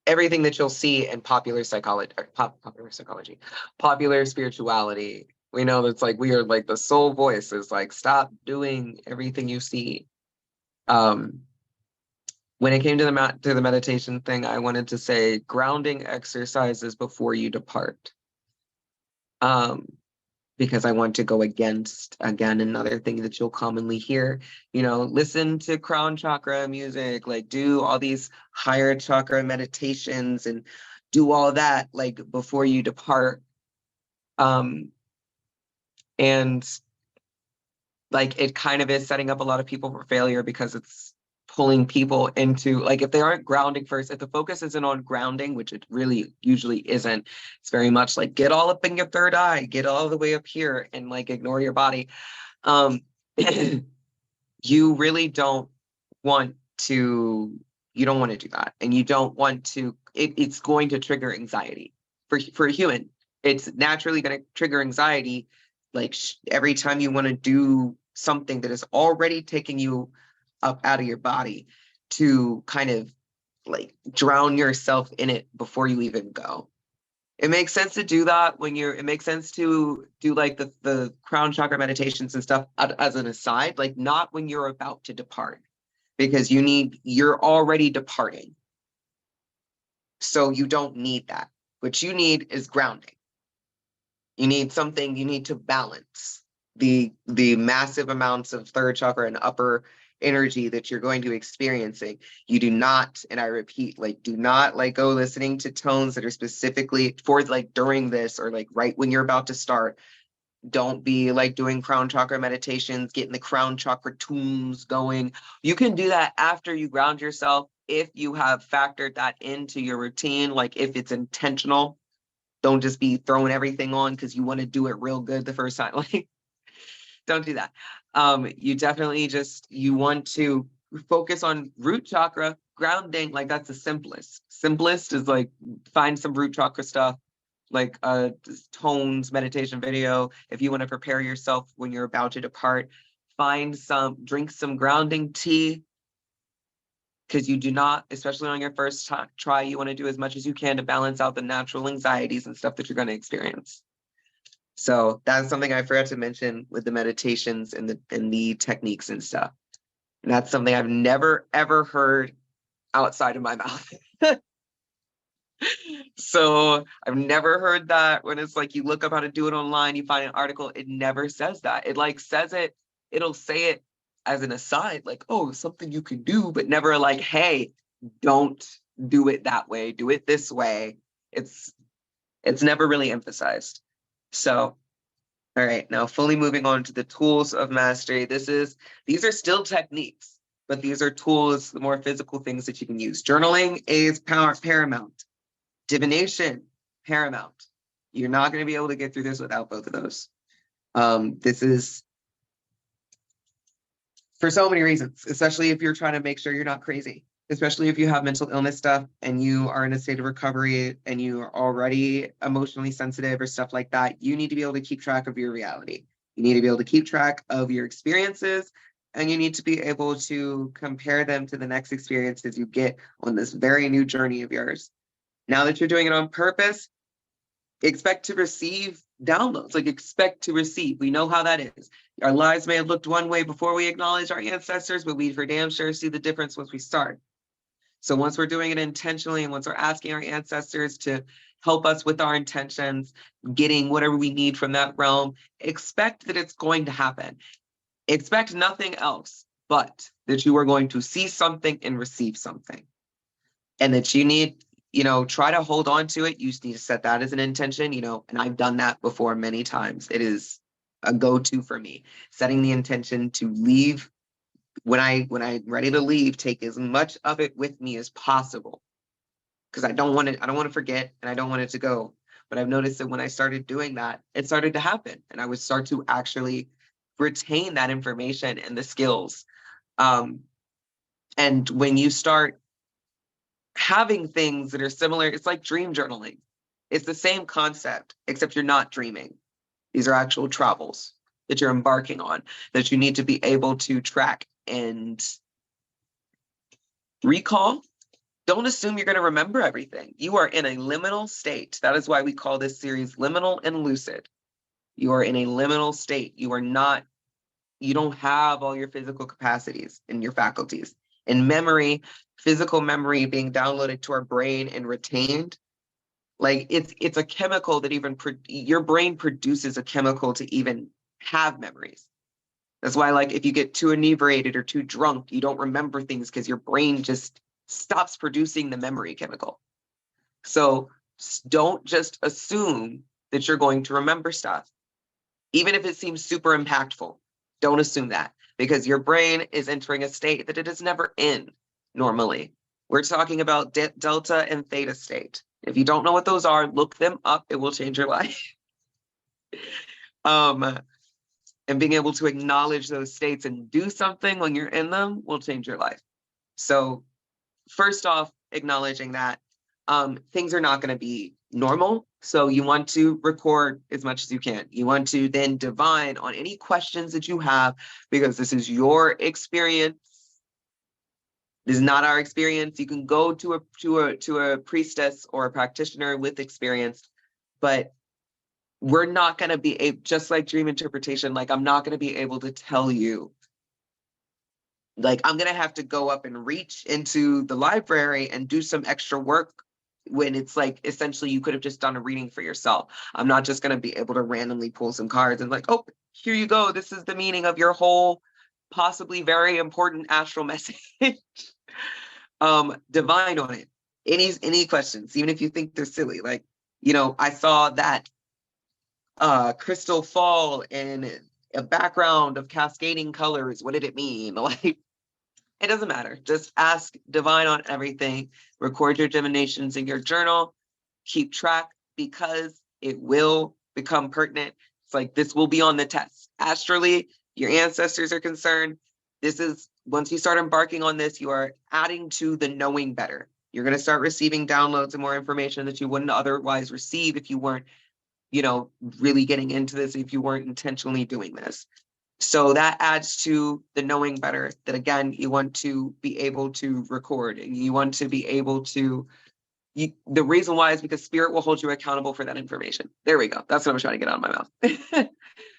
everything that you'll see in popular psychology, popular spirituality. We know that's like we are like the sole voice is like stop doing everything you see. When it came to the meditation thing, I wanted to say grounding exercises before you depart. because I want to go against, again, another thing that you'll commonly hear, you know, listen to crown chakra music, like do all these higher chakra meditations and do all that like before you depart. And like it kind of is setting up a lot of people for failure because it's pulling people into, like, if they aren't grounding first, if the focus isn't on grounding, which it really usually isn't, it's very much like get all up in your third eye, get all the way up here and like ignore your body. You really don't want to, you don't want to do that. And you don't want to, it's going to trigger anxiety for a human. It's naturally going to trigger anxiety. Like every time you want to do something that is already taking you up out of your body, to kind of like drown yourself in it before you even go. It makes sense to do that when it makes sense to do like the crown chakra meditations and stuff as an aside, like not when you're about to depart, because you're already departing. So you don't need that. What you need is grounding. You need something, you need to balance the massive amounts of third chakra and upper energy that you're going to be experiencing. You do not, and I repeat, like, do not like go listening to tones that are specifically for like during this or like right when you're about to start. Don't be like doing crown chakra meditations, getting the crown chakra tunes going. You can do that after you ground yourself if you have factored that into your routine, like if it's intentional. Don't just be throwing everything on because you want to do it real good the first time. Like, don't do that. You definitely you want to focus on root chakra grounding. Like that's the simplest. Simplest is like find some root chakra stuff, like tones meditation video. If you want to prepare yourself when you're about to depart, drink some grounding tea, because you do not, especially on your first try, you want to do as much as you can to balance out the natural anxieties and stuff that you're going to experience. So that's something I forgot to mention with the meditations and the techniques and stuff. And that's something I've never, ever heard outside of my mouth. So I've never heard that when it's like you look up how to do it online, you find an article, it never says that. It like says it, it'll say it as an aside, like, oh, something you can do, but never like, hey, don't do it that way, do it this way. It's never really emphasized. So, all right, now fully moving on to the tools of mastery. These are still techniques, but these are tools, the more physical things that you can use. Journaling is paramount. Divination, paramount. You're not going to be able to get through this without both of those. This is for so many reasons, especially if you're trying to make sure you're not crazy, especially if you have mental illness stuff and you are in a state of recovery and you are already emotionally sensitive or stuff like that. You need to be able to keep track of your reality. You need to be able to keep track of your experiences, and you need to be able to compare them to the next experiences you get on this very new journey of yours. Now that you're doing it on purpose, expect to receive downloads, like expect to receive. We know how that is. Our lives may have looked one way before we acknowledge our ancestors, but we for damn sure see the difference once we start. So once we're doing it intentionally and once we're asking our ancestors to help us with our intentions, getting whatever we need from that realm, expect that it's going to happen. Expect nothing else but that you are going to see something and receive something. And that you need, try to hold on to it. You need to set that as an intention, and I've done that before many times. It is a go-to for me, setting the intention to leave. When I'm ready to leave, take as much of it with me as possible, because I don't want to forget and I don't want it to go. But I've noticed that when I started doing that, it started to happen, and I would start to actually retain that information and the skills. And when you start having things that are similar, it's like dream journaling. It's the same concept, except you're not dreaming. These are actual travels that you're embarking on, that you need to be able to track and recall. Don't assume you're going to remember everything. You are in a liminal state. That is why we call this series Liminal and Lucid. You are in a liminal state. You don't have all your physical capacities and your faculties. In memory, physical memory being downloaded to our brain and retained, Like it's a chemical that even your brain produces a chemical to even have memories. That's why, like, if you get too inebriated or too drunk, you don't remember things because your brain just stops producing the memory chemical. So don't just assume that you're going to remember stuff, even if it seems super impactful. Don't assume that, because your brain is entering a state that it is never in normally. We're talking about delta and theta state. If you don't know what those are, look them up. It will change your life. And being able to acknowledge those states and do something when you're in them will change your life. So first off, acknowledging that things are not going to be normal. So you want to record as much as you can. You want to then divine on any questions that you have, because this is your experience. This is not our experience. You can go to a priestess or a practitioner with experience, but we're not going to be just like dream interpretation. Like, I'm not going to be able to tell you. Like, I'm going to have to go up and reach into the library and do some extra work when it's like, essentially, you could have just done a reading for yourself. I'm not just going to be able to randomly pull some cards and like, oh, here you go. This is the meaning of your whole possibly very important astral message. Divine on it. Any questions, even if you think they're silly. Like, I saw that crystal fall in a background of cascading colors. What did it mean? Like, it doesn't matter. Just ask divine on everything. Record your divinations in your journal. Keep track, because it will become pertinent. It's like, this will be on the test. Astrally, your ancestors are concerned. This is, once you start embarking on this, you are adding to the knowing better. You're going to start receiving downloads and more information that you wouldn't otherwise receive if you weren't, really getting into this, if you weren't intentionally doing this. So that adds to the knowing better, that again, you want to be able to record, and you want to be able to, the reason why is because spirit will hold you accountable for that information. There we go. That's what I'm trying to get out of my mouth.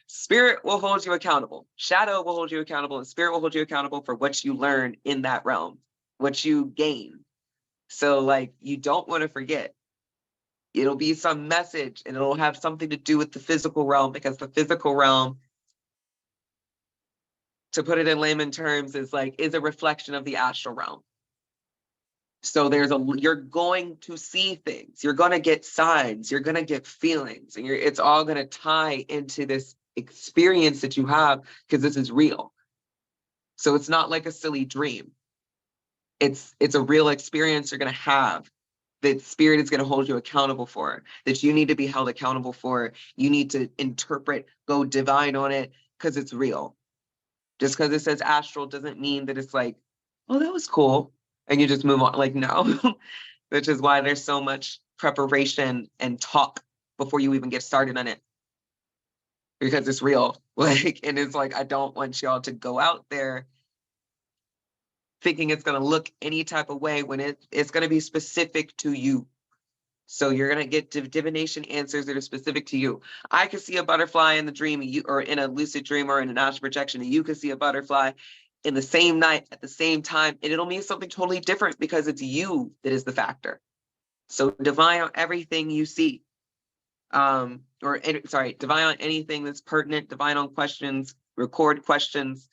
Spirit will hold you accountable. Shadow will hold you accountable, and spirit will hold you accountable for what you learn in that realm, what you gain. So, like, you don't want to forget. It'll be some message, and it'll have something to do with the physical realm, because the physical realm, to put it in layman terms, is a reflection of the astral realm. So you're going to see things, you're going to get signs, you're going to get feelings, and it's all going to tie into this experience that you have, because this is real. So it's not like a silly dream. It's a real experience you're going to have, that spirit is going to hold you accountable for, that you need to be held accountable for. You need to interpret, go divine on it, because it's real. Just because it says astral doesn't mean that it's like, oh, that was cool, and you just move on. Like, no. Which is why there's so much preparation and talk before you even get started on it, because it's real. Like, and it's like, I don't want y'all to go out there thinking it's going to look any type of way, when it's going to be specific to you. So you're going to get divination answers that are specific to you. I could see a butterfly in the dream, or in a lucid dream, or in an astral projection, and you could see a butterfly in the same night at the same time, and it'll mean something totally different, because it's you that is the factor. So divine on everything you see. Divine on anything that's pertinent, divine on questions, record questions,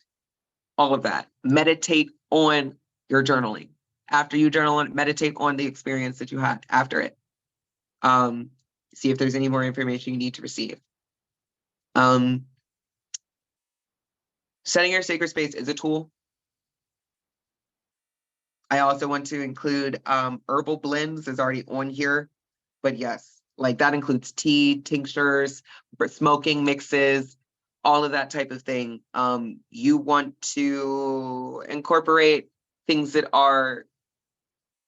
all of that. Meditate on your journaling. After you journal, meditate on the experience that you had after it. See if there's any more information you need to receive. Setting your sacred space is a tool. I also want to include herbal blends is already on here, but yes, like that includes tea, tinctures, smoking mixes, all of that type of thing. You want to incorporate things that are,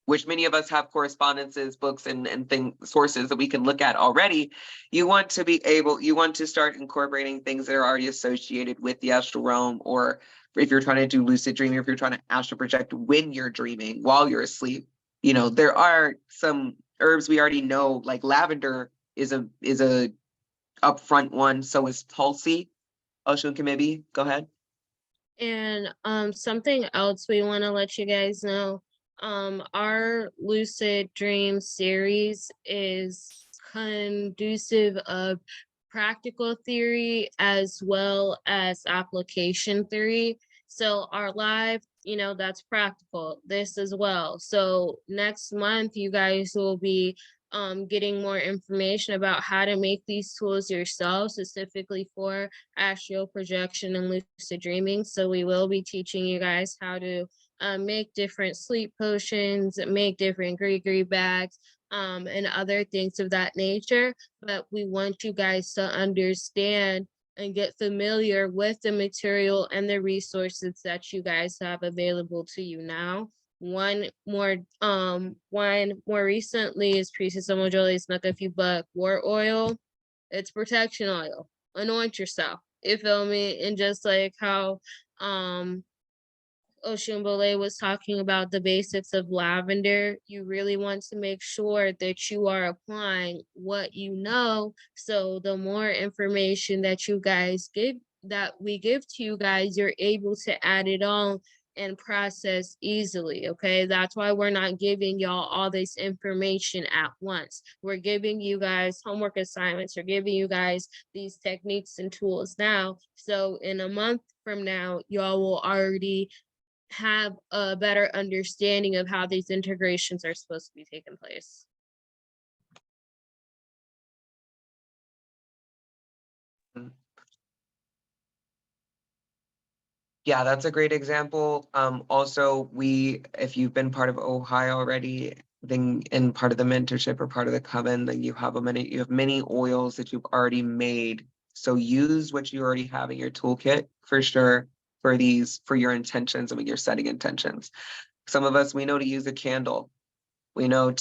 which many of us have correspondences, books, and sources that we can look at already. You want to start incorporating things that are already associated with the astral realm, or if you're trying to do lucid dreaming, if you're trying to astral project when you're dreaming, while you're asleep. There are some herbs we already know, like lavender is a upfront one. So is tulsi. Osun, Kemibi, go ahead. And something else we want to let you guys know, Our Lucid Dream series is conducive of practical theory as well as application theory. So our live, that's practical. This as well. So next month, you guys will be getting more information about how to make these tools yourself, specifically for astral projection and lucid dreaming. So we will be teaching you guys how to make different sleep potions, make different gree bags, and other things of that nature. But we want you guys to understand and get familiar with the material and the resources that you guys have available to you now. One more recently is Priestess Omojoli snuck a few buck war oil. It's protection oil. Anoint yourself. You feel me? And just like how Osun Bole was talking about the basics of lavender, you really want to make sure that you are applying what you know. So the more information that you guys give, that we give to you guys, you're able to add it on and process easily. Okay, that's why we're not giving y'all all this information at once. We're giving you guys homework assignments, we're giving you guys these techniques and tools now. So in a month from now, y'all will already have a better understanding of how these integrations are supposed to be taking place. Yeah, that's a great example. Also, if you've been part of Ojai already, then in part of the mentorship or part of the coven, then you have many oils that you've already made. So use what you already have in your toolkit for sure for your intentions and when you're setting intentions. Some of us, we know to use a candle. We know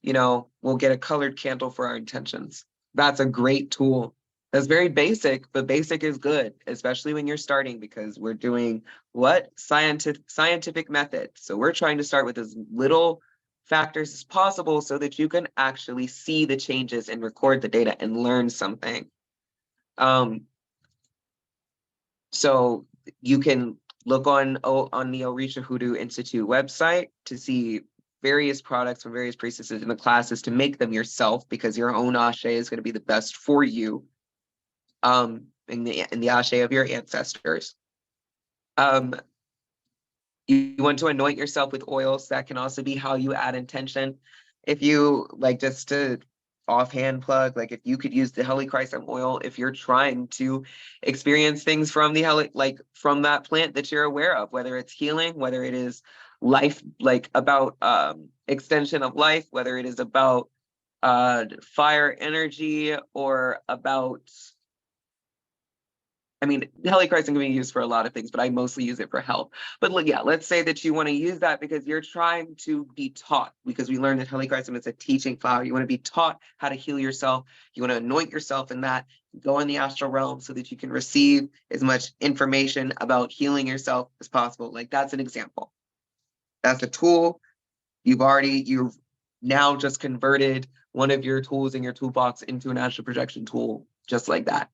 we'll get a colored candle for our intentions. That's a great tool. That's very basic, but basic is good, especially when you're starting, because we're doing scientific method. So we're trying to start with as little factors as possible so that you can actually see the changes and record the data and learn something. So you can look on the Orisha Hoodoo Institute website to see various products from various priestesses in the classes to make them yourself, because your own ashe is going to be the best for you. In the ashe of your ancestors. You want to anoint yourself with oils. That can also be how you add intention. If you like, just to offhand plug, like if you could use the helichrysum oil if you're trying to experience things from from that plant that you're aware of, whether it's healing, whether it is life, like about extension of life, whether it is about fire energy, or about, I mean, helichrysum can be used for a lot of things, but I mostly use it for health. But yeah, let's say that you want to use that because you're trying to be taught, because we learned that helichrysum is a teaching flower. You want to be taught how to heal yourself. You want to anoint yourself in that, go in the astral realm so that you can receive as much information about healing yourself as possible. Like, that's an example. That's a tool. You've now just converted one of your tools in your toolbox into an astral projection tool, just like that.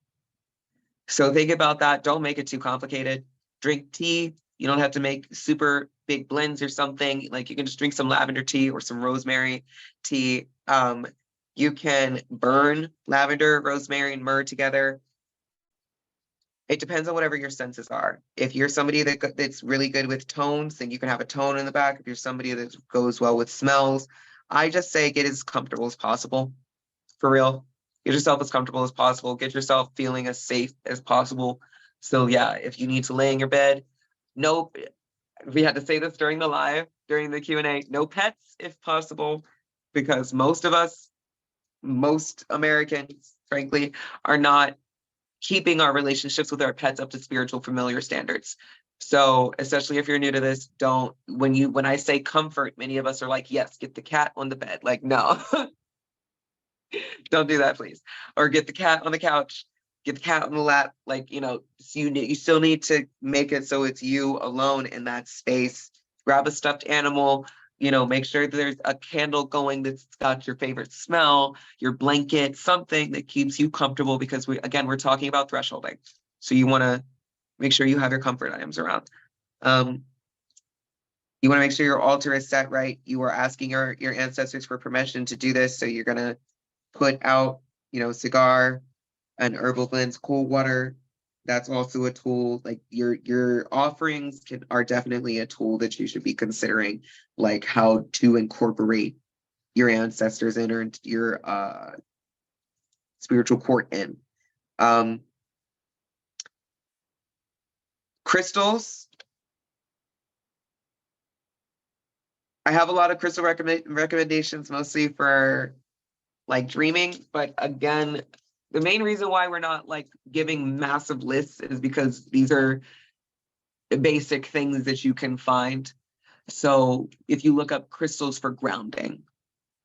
So think about that. Don't make it too complicated. Drink tea. You don't have to make super big blends or something. Like, you can just drink some lavender tea or some rosemary tea. You can burn lavender, rosemary, and myrrh together. It depends on whatever your senses are. If you're somebody that's really good with tones, then you can have a tone in the back. If you're somebody that goes well with smells, I just say get as comfortable as possible. For real. Get yourself as comfortable as possible. Get yourself feeling as safe as possible. So yeah, if you need to lay in your bed, we had to say this during the Q&A, no pets if possible, because most Americans, frankly, are not keeping our relationships with our pets up to spiritual familiar standards. So especially if you're new to this, when I say comfort, many of us are like, yes, get the cat on the bed. Like, no. Don't do that, please. Or get the cat on the couch, get the cat on the lap. Like, you still need to make it so it's you alone in that space. Grab a stuffed animal, make sure that there's a candle going that's got your favorite smell, your blanket, something that keeps you comfortable, because we're talking about thresholding. So you want to make sure you have your comfort items around. You want to make sure your altar is set right. You are asking your ancestors for permission to do this. So you're gonna put out, cigar and herbal blends, cold water. That's also a tool. Like your offerings are definitely a tool that you should be considering, like how to incorporate your ancestors in or your spiritual court in. Crystals. I have a lot of crystal recommendations, mostly for like dreaming, but again, the main reason why we're not like giving massive lists is because these are basic things that you can find. So if you look up crystals for grounding,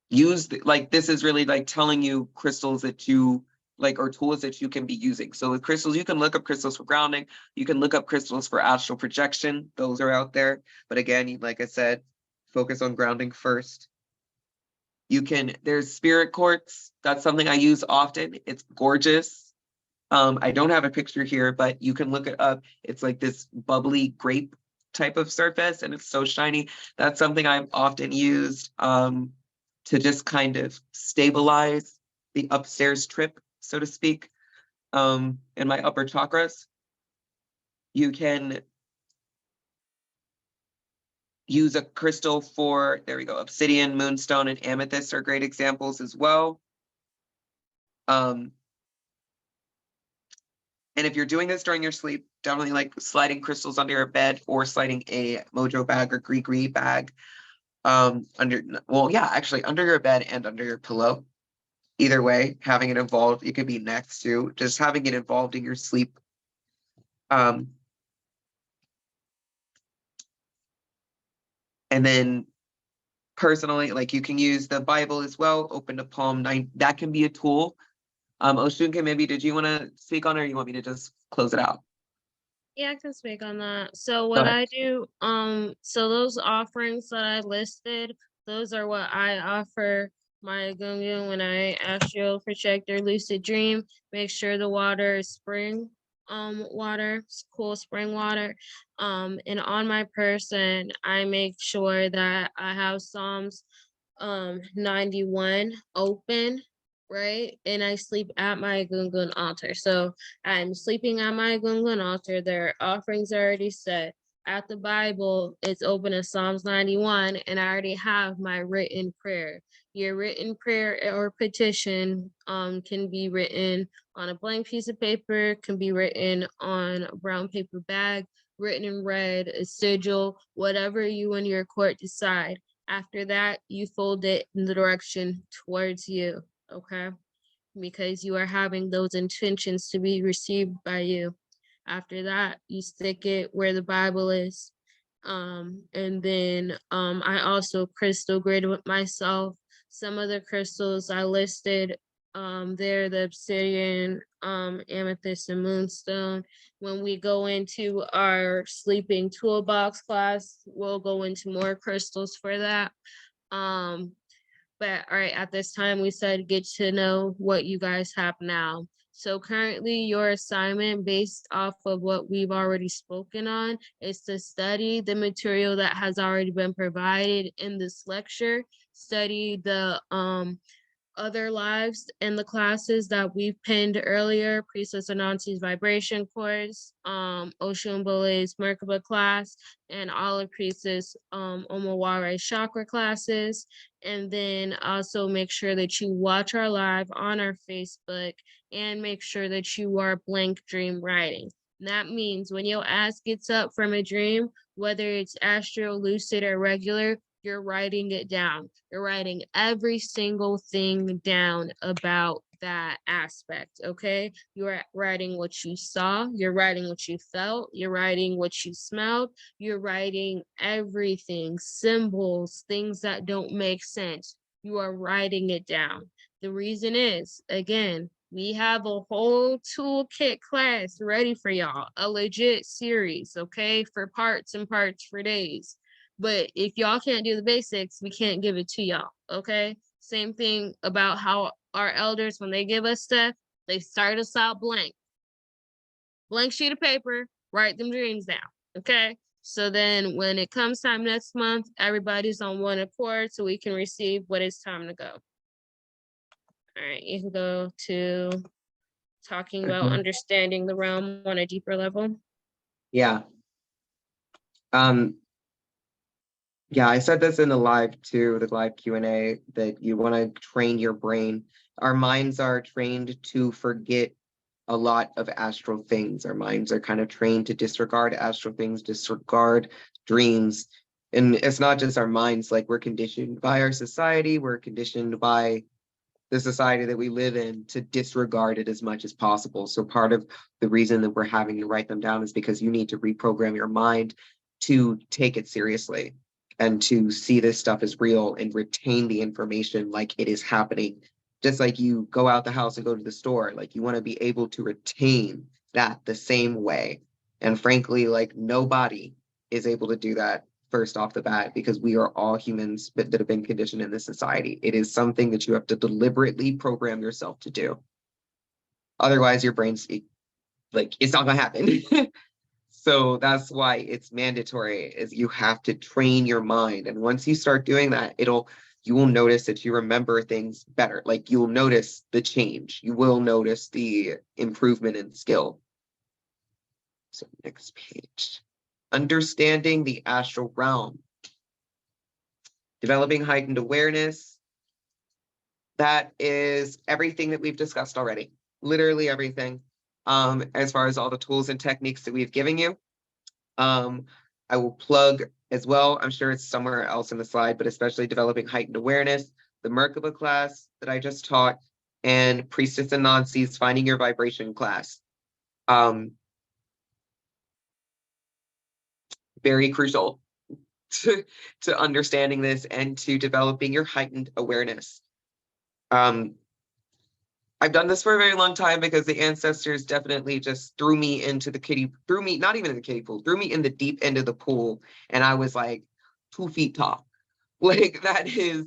this is really like telling you crystals that you like or tools that you can be using. So with crystals, you can look up crystals for grounding. You can look up crystals for astral projection. Those are out there. But again, like I said, focus on grounding first. There's spirit quartz. That's something I use often. It's gorgeous. I don't have a picture here, but you can look it up. It's like this bubbly grape type of surface and it's so shiny. That's something I've often used to just kind of stabilize the upstairs trip, so to speak, in my upper chakras. You can use a crystal for, there we go, obsidian, moonstone, and amethyst are great examples as well. And if you're doing this during your sleep, definitely like sliding crystals under your bed or sliding a mojo bag or gree bag under your bed and under your pillow. Either way, having it involved, it could be next to, just having it involved in your sleep. And then personally, like you can use the Bible as well, open to Psalm 9. That can be a tool. Osun, Kemibi, did you want to speak on it or you want me to just close it out? Yeah, I can speak on that. So what I do, so those offerings that I listed, those are what I offer my gungun when I astral project or lucid dream. Make sure the water is spring water, cool spring water. And on my person, I make sure that I have Psalms 91 open, right? And I sleep at my gungun altar. So I'm sleeping at my gungun altar. Their offerings are already set. At the Bible, it's open in Psalms 91, and I already have my written prayer. Your written prayer or petition can be written on a blank piece of paper, can be written on a brown paper bag, written in red, a sigil, whatever you and your court decide. After that, you fold it in the direction towards you, okay? Because you are having those intentions to be received by you. After that, you stick it where the Bible is. And then I also crystal graded with myself. Some of the crystals I listed, they're the obsidian, amethyst, and moonstone. When we go into our sleeping toolbox class, we'll go into more crystals for that. But all right, at this time, we said get to know what you guys have now. So currently your assignment based off of what we've already spoken on is to study the material that has already been provided in this lecture, study the other lives in the classes that we've pinned earlier, Priestess Anansi's vibration course, Osun Bole's Merkaba class, and all of Priestess Omaware's chakra classes. And then also make sure that you watch our live on our Facebook and make sure that you are blank dream writing. And that means when your ass gets up from a dream, whether it's astral, lucid, or regular, you're writing it down. You're writing every single thing down about that aspect, okay? You're writing what you saw, you're writing what you felt, you're writing what you smelled, you're writing everything, symbols, things that don't make sense. You are writing it down. The reason is, again, we have a whole toolkit class ready for y'all, a legit series, okay? For parts and parts for days. But if y'all can't do the basics, we can't give it to y'all, okay? Same thing about how our elders, when they give us stuff, they start us out blank. Blank sheet of paper, write them dreams down, okay? So then when it comes time next month, everybody's on one accord so we can receive what it's time to go. All right, you can go to talking about understanding the realm on a deeper level. Yeah. Yeah, I said this in the live too, the live Q&A, that you want to train your brain. Our minds are trained to forget a lot of astral things. Our minds are kind of trained to disregard astral things, disregard dreams. And it's not just our minds, like we're conditioned by our society, we're conditioned by the society that we live in to disregard it as much as possible. So part of the reason that we're having to write them down is because you need to reprogram your mind to take it seriously and to see this stuff as real and retain the information like it is happening. Just like you go out the house and go to the store, like you want to be able to retain that the same way. And frankly, like nobody is able to do that first off the bat because we are all humans that have been conditioned in this society. It is something that you have to deliberately program yourself to do. Otherwise, your brain's like, it's not gonna happen. So that's why it's mandatory, is you have to train your mind. And once you start doing that, you will notice that you remember things better. Like you'll notice the change. You will notice the improvement in skill. So next page. Understanding the astral realm. Developing heightened awareness. That is everything that we've discussed already. Literally everything. As far as all the tools and techniques that we've given you. I will plug as well, I'm sure it's somewhere else in the slide, but especially developing heightened awareness, the Merkaba class that I just taught, and Priestess Anansi's Finding Your Vibration class. Very crucial to understanding this and to developing your heightened awareness. I've done this for a very long time because the ancestors definitely just threw me not even in the kiddie pool, threw me in the deep end of the pool. And I was like 2 feet tall. Like that is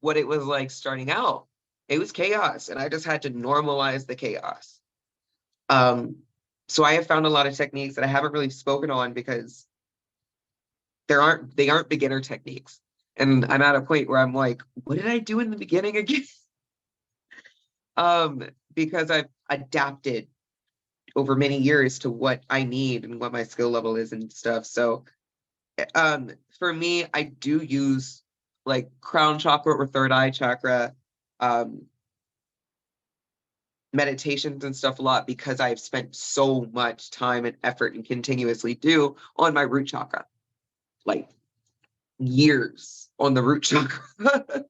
what it was like starting out. It was chaos and I just had to normalize the chaos. So I have found a lot of techniques that I haven't really spoken on because they aren't beginner techniques. And I'm at a point where I'm like, what did I do in the beginning again? Because I've adapted over many years to what I need and what my skill level is and stuff. So for me, I do use like crown chakra or third eye chakra meditations and stuff a lot because I've spent so much time and effort and continuously do on my root chakra. Like years on the root chakra.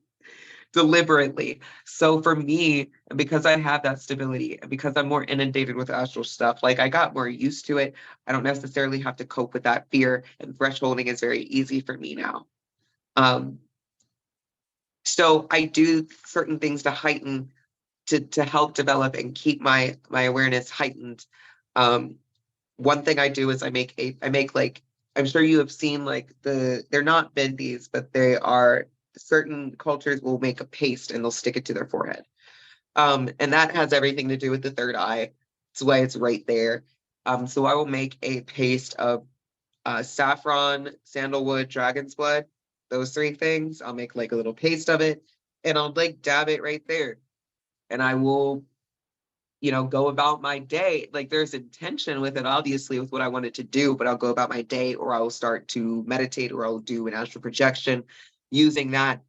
Deliberately. So for me, because I have that stability and because I'm more inundated with astral stuff, like I got more used to it. I don't necessarily have to cope with that fear, and thresholding is very easy for me now. So I do certain things to heighten, to help develop and keep my awareness heightened. One thing I do is I make like, I'm sure you have seen like they're not bendies, but they are, certain cultures will make a paste and they'll stick it to their forehead. And that has everything to do with the third eye. That's why it's right there. So I will make a paste of saffron, sandalwood, dragon's blood, those 3 things. I'll make like a little paste of it and I'll like dab it right there. And I will, go about my day. Like there's intention with it, obviously, with what I wanted to do, but I'll go about my day or I'll start to meditate or I'll do an astral projection using that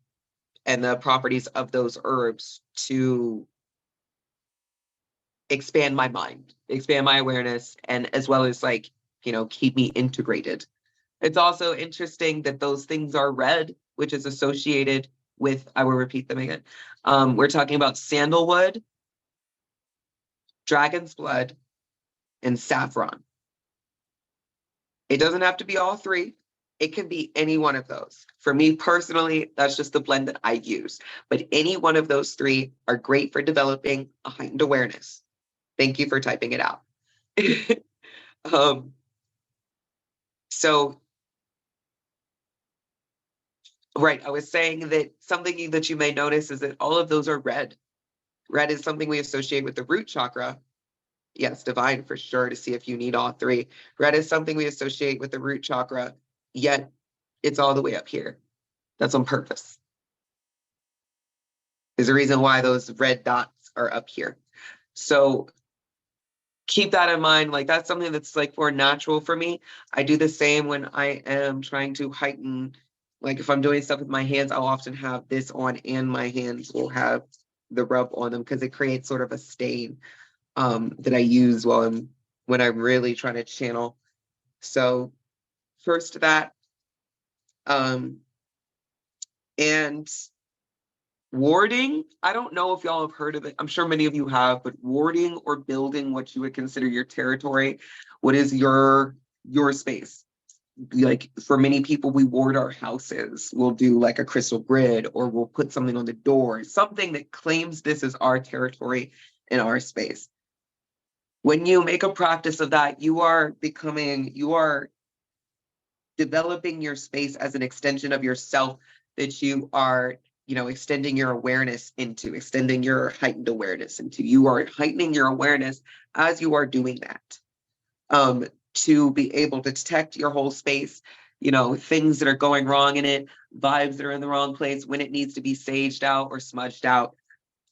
and the properties of those herbs to expand my mind, expand my awareness, and as well as like, keep me integrated. It's also interesting that those things are red, which is associated with, I will repeat them again. We're talking about sandalwood, dragon's blood, and saffron. It doesn't have to be all 3. It can be any one of those. For me personally, that's just the blend that I use. But any one of those 3 are great for developing a heightened awareness. Thank you for typing it out. So, right, I was saying that something that you may notice is that all of those are red. Red is something we associate with the root chakra. Yes, divine for sure, to see if you need all three. Red is something we associate with the root chakra, yet it's all the way up here. That's on purpose. There's a reason why those red dots are up here. So keep that in mind. Like, that's something that's like more natural for me. I do the same when I am trying to heighten, like if I'm doing stuff with my hands, I'll often have this on and my hands will have the rub on them because it creates sort of a stain that I use when I'm really trying to channel. So first that, and warding, I don't know if y'all have heard of it. I'm sure many of you have, but warding or building what you would consider your territory, what is your space. Like for many people, we ward our houses. We'll do like a crystal grid, or we'll put something on the door, something that claims this is our territory in our space. When you make a practice of that, you are developing your space as an extension of yourself that you are, extending your awareness into, extending your heightened awareness into. You are heightening your awareness as you are doing that, to be able to detect your whole space, things that are going wrong in it, vibes that are in the wrong place, when it needs to be saged out or smudged out.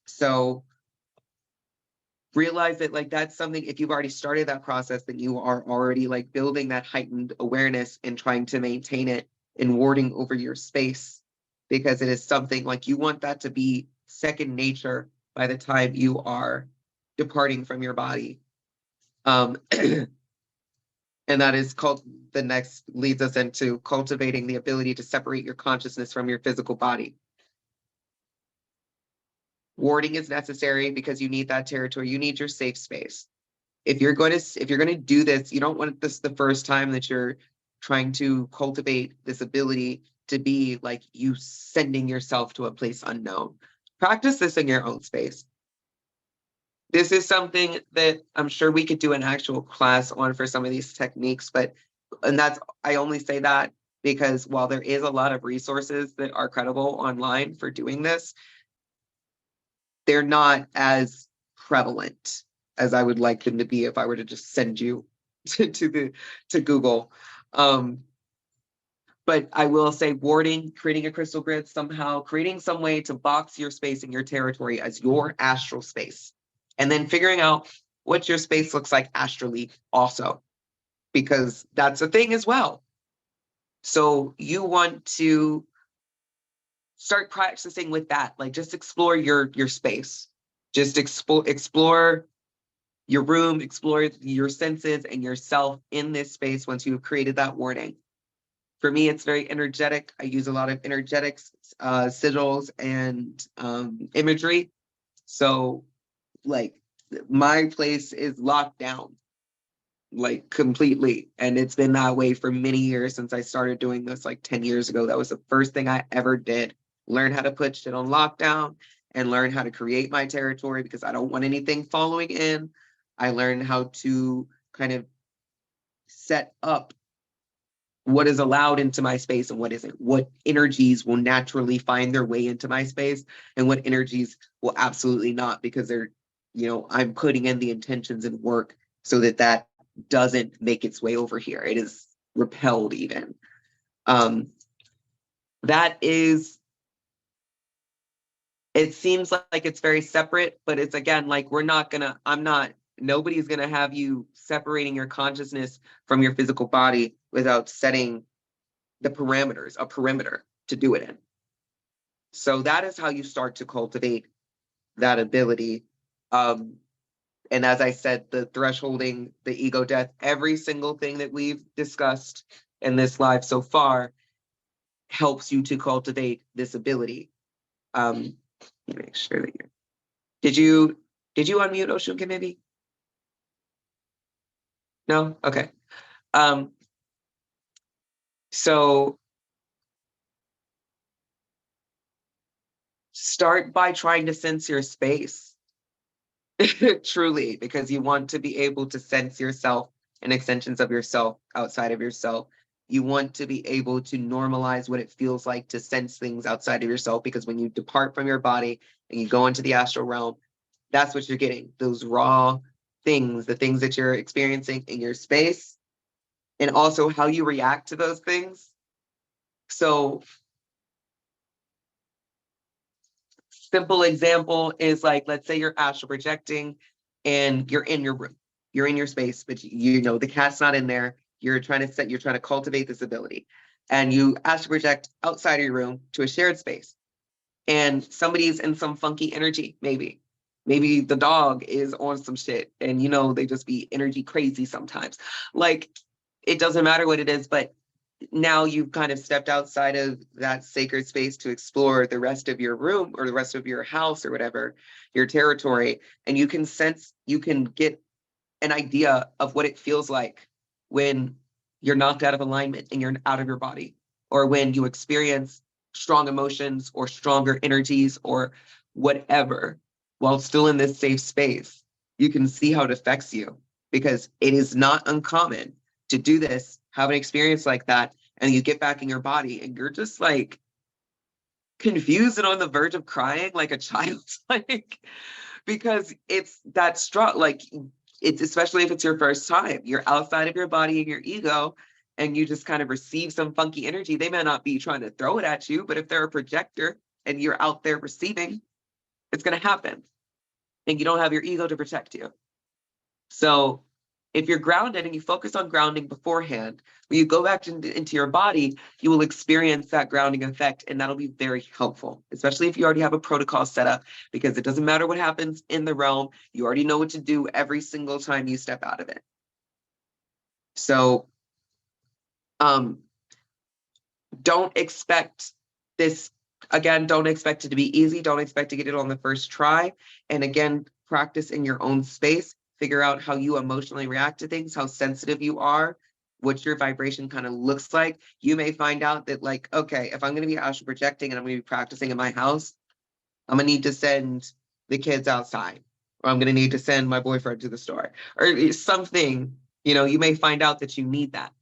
So realize that like that's something, if you've already started that process, then you are already like building that heightened awareness and trying to maintain it and warding over your space, because it is something like you want that to be second nature by the time you are departing from your body. And that is called, the next leads us into cultivating the ability to separate your consciousness from your physical body. Warding is necessary because you need that territory. You need your safe space. If you're going to do this, you don't want this the first time that you're trying to cultivate this ability to be like you sending yourself to a place unknown. Practice this in your own space. This is something that I'm sure we could do an actual class on for some of these techniques, I only say that because while there is a lot of resources that are credible online for doing this, they're not as prevalent as I would like them to be if I were to just send you to Google. But I will say warding, creating a crystal grid somehow, creating some way to box your space and your territory as your astral space. And then figuring out what your space looks like astrally also, because that's a thing as well. So you want to start practicing with that. Like just explore your space. Just explore your room, explore your senses and yourself in this space once you've created that warding. For me, it's very energetic. I use a lot of energetics, sigils, and imagery. So, like, my place is locked down, like, completely. And it's been that way for many years since I started doing this, like, 10 years ago. That was the first thing I ever did. Learn how to put shit on lockdown and learn how to create my territory because I don't want anything following in. I learned how to kind of set up what is allowed into my space and what isn't, what energies will naturally find their way into my space and what energies will absolutely not, because they're, I'm putting in the intentions and work so that that doesn't make its way over here. It is repelled even. That is, it seems like it's very separate, but it's again, like nobody's gonna have you separating your consciousness from your physical body without setting the parameters, a perimeter to do it in. So that is how you start to cultivate that ability. And as I said, the thresholding, the ego death, every single thing that we've discussed in this live so far helps you to cultivate this ability. Make sure that did you unmute Osun Kemibi? No? Okay. So start by trying to sense your space. Truly, because you want to be able to sense yourself and extensions of yourself outside of yourself. You want to be able to normalize what it feels like to sense things outside of yourself, because when you depart from your body and you go into the astral realm, that's what you're getting. Those raw things, the things that you're experiencing in your space, and also how you react to those things. So, simple example is like, let's say you're astral projecting and you're in your room, you're in your space, but you know the cat's not in there. You're trying to cultivate this ability, and you astral project outside of your room to a shared space, and somebody's in some funky energy, maybe the dog is on some shit, and you know they just be energy crazy sometimes. Like, it doesn't matter what it is, but now you've kind of stepped outside of that sacred space to explore the rest of your room or the rest of your house or whatever, your territory, and you can get an idea of what it feels like when you're knocked out of alignment and you're out of your body, or when you experience strong emotions or stronger energies or whatever while still in this safe space. You can see how it affects you, because it is not uncommon to do this, have an experience like that, and you get back in your body and you're just like confused and on the verge of crying like a child. Like, because it's that strong, like, it's, especially if it's your first time, you're outside of your body and your ego, and you just kind of receive some funky energy. They may not be trying to throw it at you, but if they're a projector and you're out there receiving, it's going to happen, and you don't have your ego to protect you. So if you're grounded and you focus on grounding beforehand, when you go back into your body, you will experience that grounding effect, and that'll be very helpful, especially if you already have a protocol set up, because it doesn't matter what happens in the realm, you already know what to do every single time you step out of it. So don't expect this, again, don't expect it to be easy, don't expect to get it on the first try, and again, practice in your own space. Figure out how you emotionally react to things, how sensitive you are, what your vibration kind of looks like. You may find out that, like, okay, if I'm going to be astral projecting and I'm going to be practicing in my house, I'm going to need to send the kids outside, or I'm going to need to send my boyfriend to the store, or something. You know, you may find out that you need that.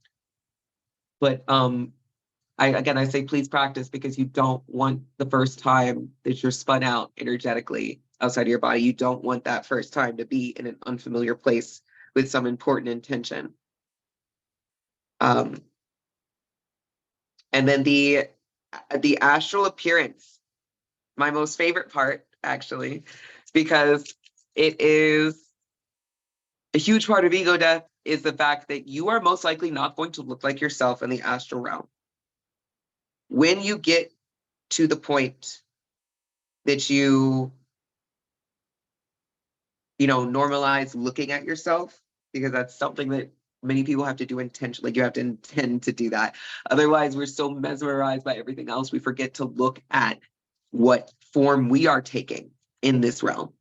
But I say please practice, because you don't want the first time that you're spun out energetically outside of your body, you don't want that first time to be in an unfamiliar place with some important intention. And then the astral appearance, my most favorite part, actually, because it is a huge part of ego death, is the fact that you are most likely not going to look like yourself in the astral realm. When you get to the point that you normalize looking at yourself, because that's something that many people have to do intentionally. Like, you have to intend to do that. Otherwise, we're so mesmerized by everything else, we forget to look at what form we are taking in this realm.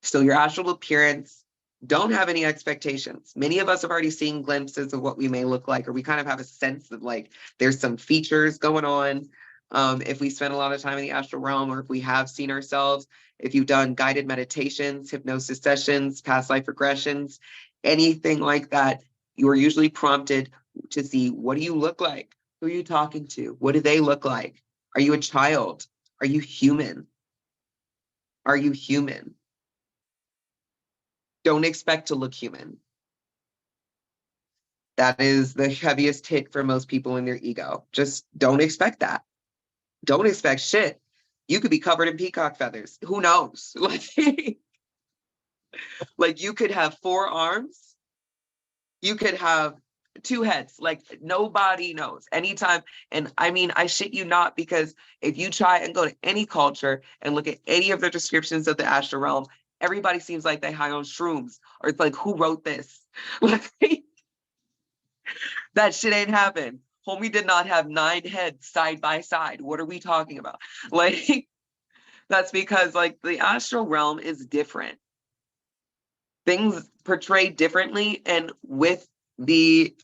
So your astral appearance, don't have any expectations. Many of us have already seen glimpses of what we may look like, or we kind of have a sense of, like, there's some features going on. If we spend a lot of time in the astral realm, or if we have seen ourselves, if you've done guided meditations, hypnosis sessions, past life regressions, anything like that, you are usually prompted to see, what do you look like? Who are you talking to? What do they look like? Are you a child? Are you human? Are you human? Don't expect to look human. That is the heaviest hit for most people in their ego. Just don't expect that. Don't expect shit. You could be covered in peacock feathers. Who knows? Like, you could have 4 arms. You could have 2 heads. Like, nobody knows. Anytime. And I mean, I shit you not, because if you try and go to any culture and look at any of the descriptions of the astral realm, everybody seems like they high on shrooms, or it's like, who wrote this? Like, that shit ain't happened. Homie did not have 9 heads side by side. What are we talking about? Like, that's because, like, the astral realm is different. Things portrayed differently, and with the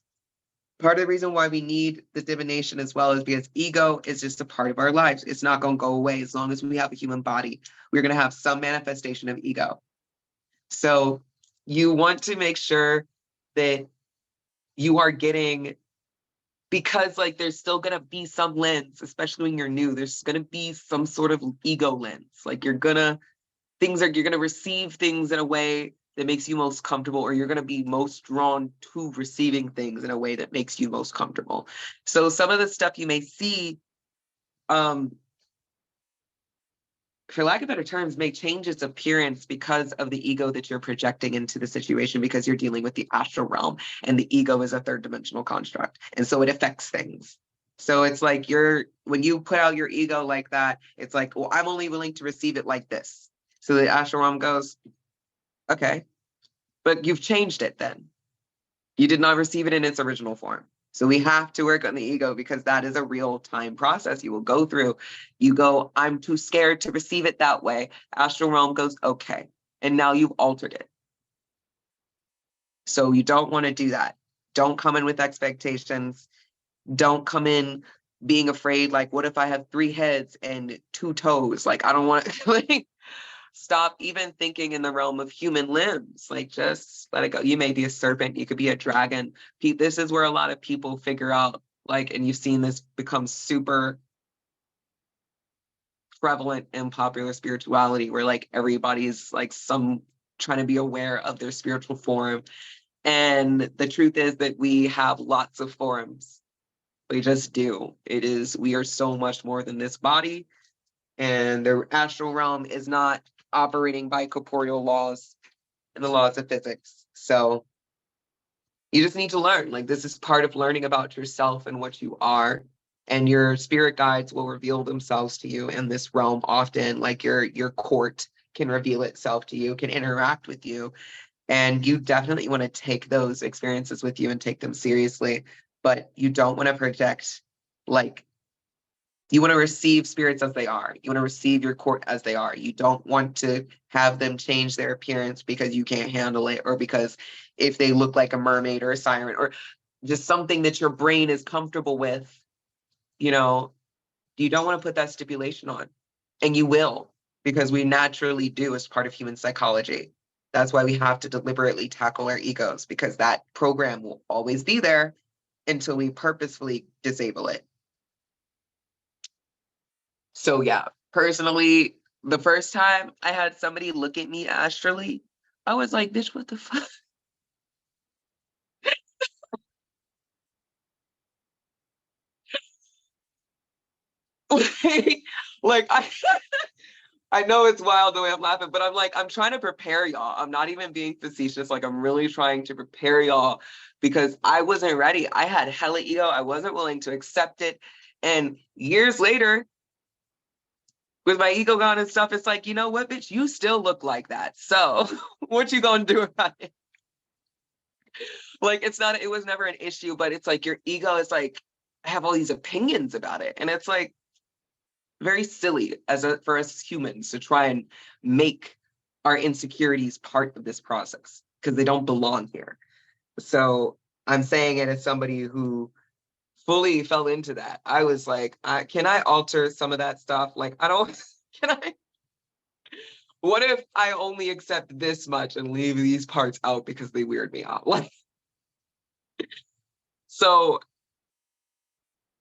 part of the reason why we need the divination as well is because ego is just a part of our lives. It's not going to go away as long as we have a human body. We're going to have some manifestation of ego. So you want to make sure that you are getting, because, like, there's still going to be some lens, especially when you're new, there's going to be some sort of ego lens. Like, you're going to receive things in a way that makes you most comfortable, or you're going to be most drawn to receiving things in a way that makes you most comfortable. So some of the stuff you may see, for lack of better terms, may change its appearance because of the ego that you're projecting into the situation, because you're dealing with the astral realm, and the ego is a third dimensional construct. And so it affects things. So it's like when you put out your ego like that, it's like, well, I'm only willing to receive it like this. So the astral realm goes, okay, but you've changed it then. You did not receive it in its original form. So we have to work on the ego, because that is a real time process you will go through. You go, I'm too scared to receive it that way. Astral realm goes, okay. And now you've altered it. So you don't want to do that. Don't come in with expectations. Don't come in being afraid, like, what if I have 3 heads and 2 toes? Like, I don't want to, like, stop even thinking in the realm of human limbs. Like, just let it go. You may be a serpent, you could be a dragon. This is where a lot of people figure out, like, and you've seen this become super prevalent in popular spirituality, where like everybody's like trying to be aware of their spiritual form. And the truth is that we have lots of forms. We just do. We are so much more than this body. And the astral realm is not operating by corporeal laws and the laws of physics. So you just need to learn. Like, this is part of learning about yourself and what you are. And your spirit guides will reveal themselves to you in this realm often. Like your court can reveal itself to you, can interact with you. And you definitely want to take those experiences with you and take them seriously. But you don't want to project, like, you want to receive spirits as they are. You want to receive your court as they are. You don't want to have them change their appearance because you can't handle it, or because if they look like a mermaid or a siren, or just something that your brain is comfortable with, you don't want to put that stipulation on. And you will, because we naturally do as part of human psychology. That's why we have to deliberately tackle our egos, because that program will always be there until we purposefully disable it. So yeah, personally, the first time I had somebody look at me astrally, I was like, bitch, what the fuck? like I know it's wild the way I'm laughing, but I'm like, I'm trying to prepare y'all. I'm not even being facetious. Like, I'm really trying to prepare y'all, because I wasn't ready. I had hella ego. I wasn't willing to accept it. And years later, with my ego gone and stuff, it's like, you know what, bitch, you still look like that. So what you gonna do about it? Like, it was never an issue, but it's like your ego is like, I have all these opinions about it. And it's like very silly for us humans to try and make our insecurities part of this process, because they don't belong here. So I'm saying it as somebody who fully fell into that. I was like, can I alter some of that stuff? Like, what if I only accept this much and leave these parts out because they weird me out? Like, so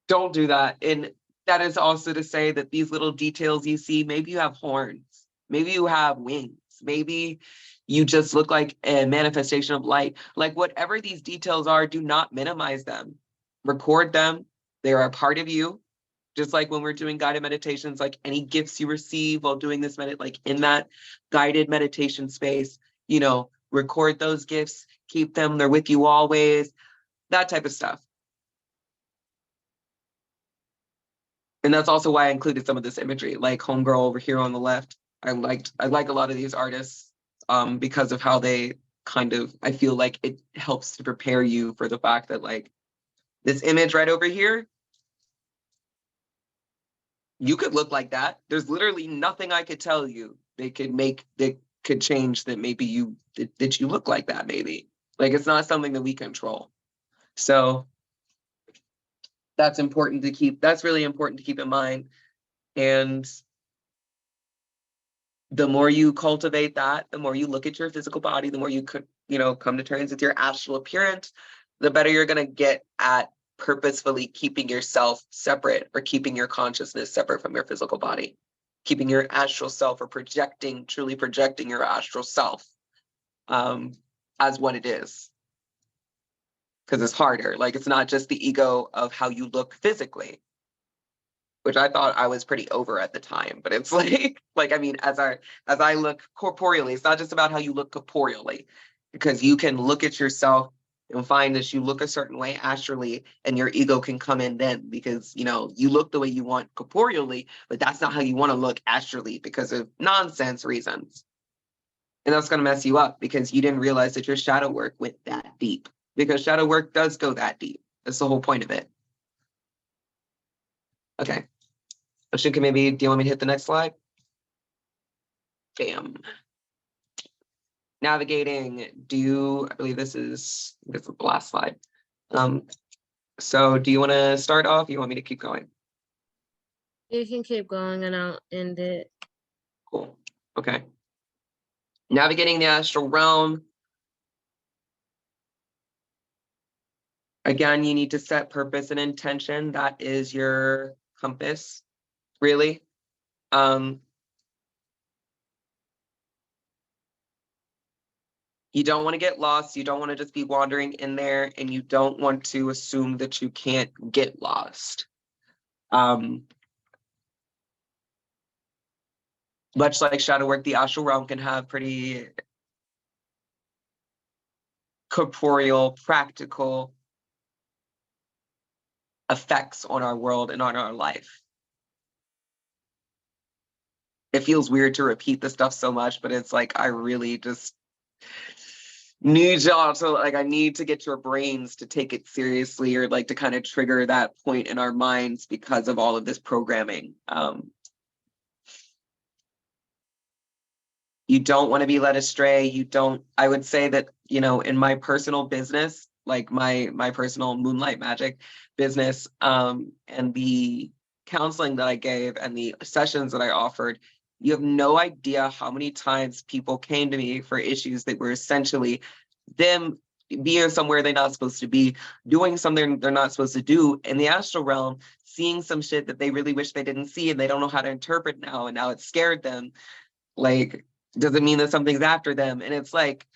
don't do that. And that is also to say that these little details you see, maybe you have horns, maybe you have wings, maybe you just look like a manifestation of light. Like, whatever these details are, do not minimize them. Record them. They are a part of you. Just like when we're doing guided meditations, like any gifts you receive while doing this like in that guided meditation space, record those gifts, keep them, they're with you always, that type of stuff. And that's also why I included some of this imagery, like Homegirl over here on the left. I like a lot of these artists because of how they I feel like it helps to prepare you for the fact that, like, this image right over here, you could look like that. There's literally nothing I could tell you that could change that maybe that you look like that, maybe. Like, it's not something that we control. So that's really important to keep in mind. And the more you cultivate that, the more you look at your physical body, the more you could, come to terms with your astral appearance, the better you're going to get at purposefully keeping yourself separate, or keeping your consciousness separate from your physical body, keeping your astral self, or truly projecting your astral self as what it is. Because it's harder. Like, it's not just the ego of how you look physically, which I thought I was pretty over at the time. But it's like I mean, as I look corporeally, it's not just about how you look corporeally, because you can look at yourself and find that you look a certain way astrally, and your ego can come in then, because you know you look the way you want corporeally, but that's not how you want to look astrally because of nonsense reasons. And that's going to mess you up because you didn't realize that your shadow work went that deep. Because shadow work does go that deep. That's the whole point of it. Okay. Osun, maybe, do you want me to hit the next slide? Bam. Navigating, I believe this is the last slide. So do you want to start off? You want me to keep going? You can keep going and I'll end it. Cool. Okay. Navigating the astral realm. Again, you need to set purpose and intention. That is your compass, really. You don't want to get lost. You don't want to just be wandering in there, and you don't want to assume that you can't get lost. Much like shadow work, the astral realm can have pretty corporeal, practical effects on our world and on our life. It feels weird to repeat this stuff so much, but it's like I really just need y'all to, like, I need to get your brains to take it seriously, or like to kind of trigger that point in our minds because of all of this programming. You don't want to be led astray. I would say that, you know, in my personal business, like my personal moonlight magic business, and the counseling that I gave and the sessions that I offered, you have no idea how many times people came to me for issues that were essentially them being somewhere they're not supposed to be, doing something they're not supposed to do in the astral realm, seeing some shit that they really wish they didn't see, and they don't know how to interpret now, and now it scared them. Like, does it mean that something's after them? And it's like,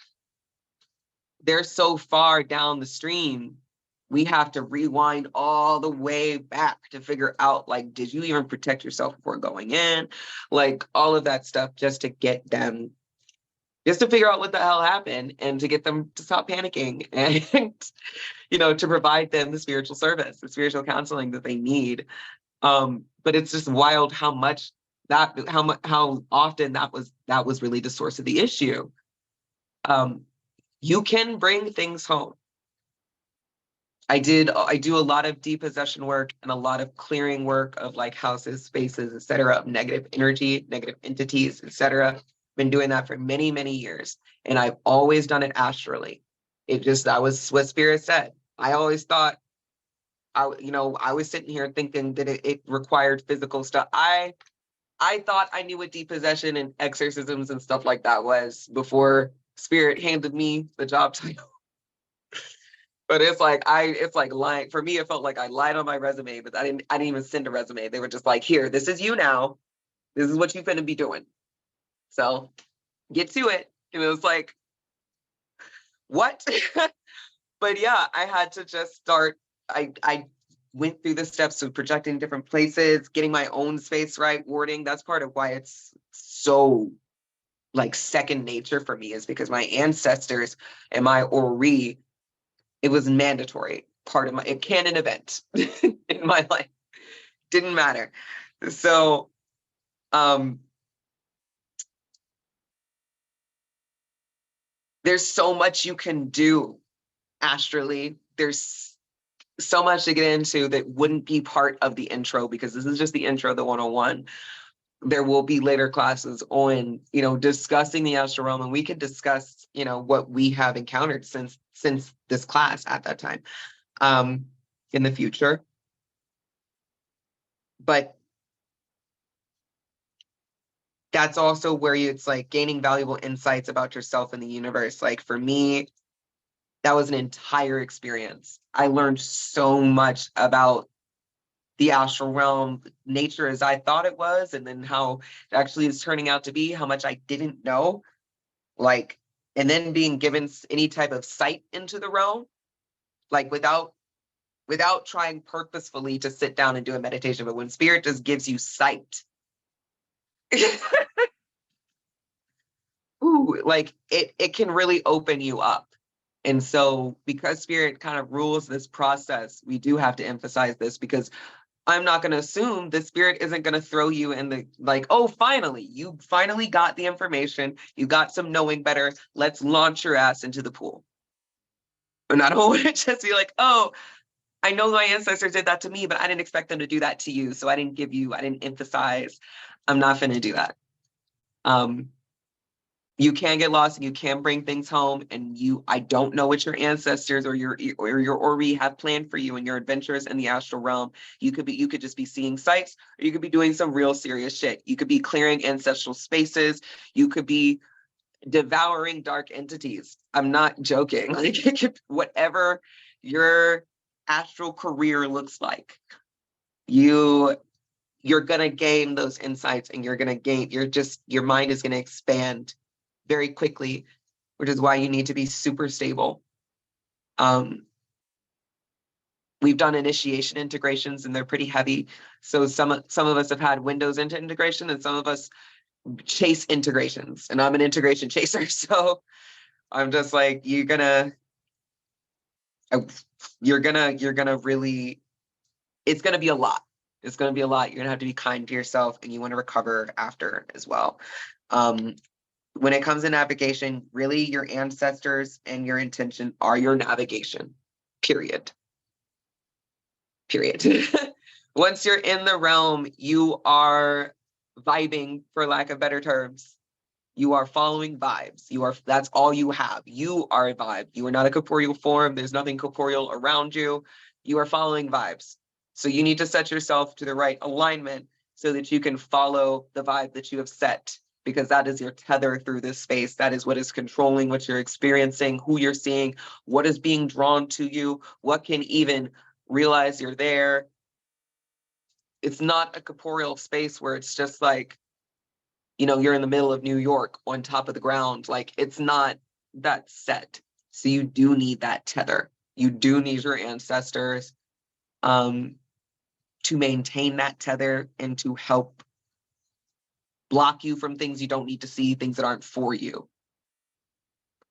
they're so far down the stream, we have to rewind all the way back to figure out, like, did you even protect yourself before going in? Like, all of that stuff, just to get them, just to figure out what the hell happened, and to get them to stop panicking, and, you know, to provide them the spiritual service, the spiritual counseling that they need. But it's just wild how often that was really the source of the issue. You can bring things home. I do a lot of depossession work and a lot of clearing work of like houses, spaces, etc., of negative energy, negative entities, etc. Been doing that for many, many years, and I've always done it astrally. That was what Spirit said. I always thought, I was sitting here thinking that it required physical stuff. I thought I knew what depossession and exorcisms and stuff like that was before Spirit handed me the job title. But it's like lying. For me, it felt like I lied on my resume, but I didn't even send a resume. They were just like, here, this is you now. This is what you're going to be doing. So get to it. And it was like, what? But yeah, I had to just start. I went through the steps of projecting different places, getting my own space right, wording. That's part of why it's so like second nature for me, is because my ancestors and my Ori, it was mandatory part of my canon event in my life. Didn't matter. So there's so much you can do astrally. There's so much to get into that wouldn't be part of the intro, because this is just the intro, the 101. There will be later classes on, you know, discussing the astral realm, and we could discuss, you know, what we have encountered since this class at that time, in the future. But that's also where it's like gaining valuable insights about yourself and the universe. Like for me, that was an entire experience. I learned so much about the astral realm, nature as I thought it was, and then how it actually is turning out to be, how much I didn't know. Like, and then being given any type of sight into the realm, like without trying purposefully to sit down and do a meditation, but when spirit just gives you sight, ooh, like it can really open you up. And so because spirit kind of rules this process, we do have to emphasize this, because I'm not going to assume the spirit isn't going to throw you in the, like, oh, finally, you finally got the information. You got some knowing better. Let's launch your ass into the pool. And I don't want to just be like, oh, I know my ancestors did that to me, but I didn't expect them to do that to you. So I didn't emphasize. I'm not going to do that. You can get lost and you can bring things home, and I don't know what your ancestors or your Ori have planned for you in your adventures in the astral realm. You could just be seeing sights, or you could be doing some real serious shit. You could be clearing ancestral spaces. You could be devouring dark entities. I'm not joking. Like, it could, whatever your astral career looks like, you're gonna gain those insights, and your mind is gonna expand very quickly, which is why you need to be super stable. We've done initiation integrations, and they're pretty heavy. So some of us have had windows into integration, and some of us chase integrations. And I'm an integration chaser, so I'm just like, you're gonna really, it's gonna be a lot. It's gonna be a lot. You're gonna have to be kind to yourself, and you want to recover after as well. When it comes to navigation, really your ancestors and your intention are your navigation, period. Once you're in the realm, you are vibing, for lack of better terms. You are following vibes. That's all you have. You are a vibe. You are not a corporeal form. There's nothing corporeal around you. You are following vibes. So you need to set yourself to the right alignment so that you can follow the vibe that you have set, because that is your tether through this space. That is what is controlling what you're experiencing, who you're seeing, what is being drawn to you, what can even realize you're there. It's not a corporeal space where it's just like, you're in the middle of New York on top of the ground. Like, it's not that set. So you do need that tether. You do need your ancestors to maintain that tether and to help block you from things you don't need to see, things that aren't for you.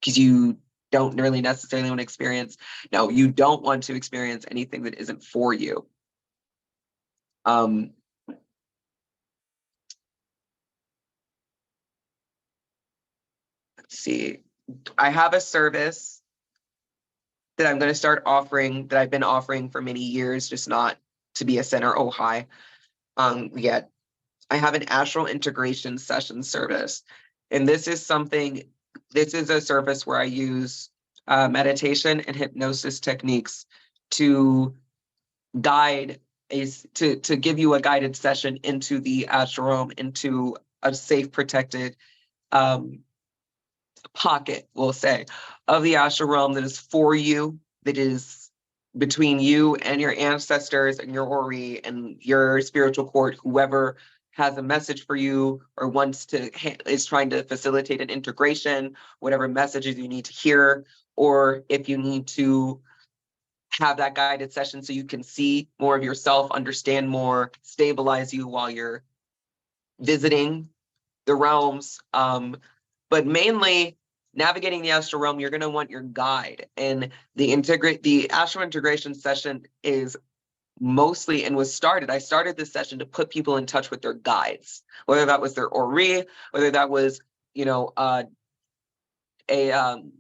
Because you don't really necessarily want to experience. No, you don't want to experience anything that isn't for you. Let's see. I have a service that I'm going to start offering, that I've been offering for many years, just not to be a center high yet. I have an astral integration session service. And this is a service where I use meditation and hypnosis techniques to give you a guided session into the astral realm, into a safe, protected pocket, we'll say, of the astral realm that is for you, that is between you and your ancestors and your Ori and your spiritual court, whoever has a message for you or is trying to facilitate an integration, whatever messages you need to hear, or if you need to have that guided session so you can see more of yourself, understand more, stabilize you while you're visiting the realms. But mainly navigating the astral realm, you're going to want your guide. And the astral integration session is mostly, and I started this session to put people in touch with their guides, whether that was their Ori, whether that was, a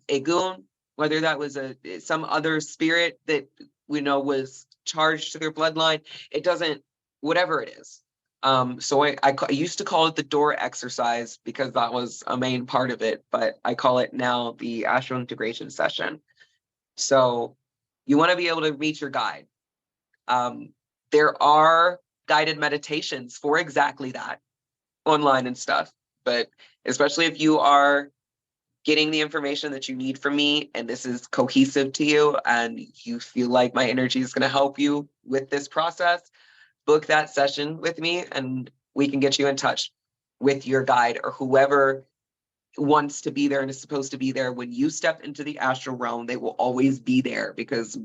goon, whether that was some other spirit that was charged to their bloodline. It doesn't, whatever it is. So I used to call it the door exercise because that was a main part of it, but I call it now the astral integration session. So you want to be able to meet your guide. There are guided meditations for exactly that online and stuff, but especially if you are getting the information that you need from me and this is cohesive to you and you feel like my energy is going to help you with this process, book that session with me and we can get you in touch with your guide or whoever wants to be there and is supposed to be there. When you step into the astral realm, they will always be there, because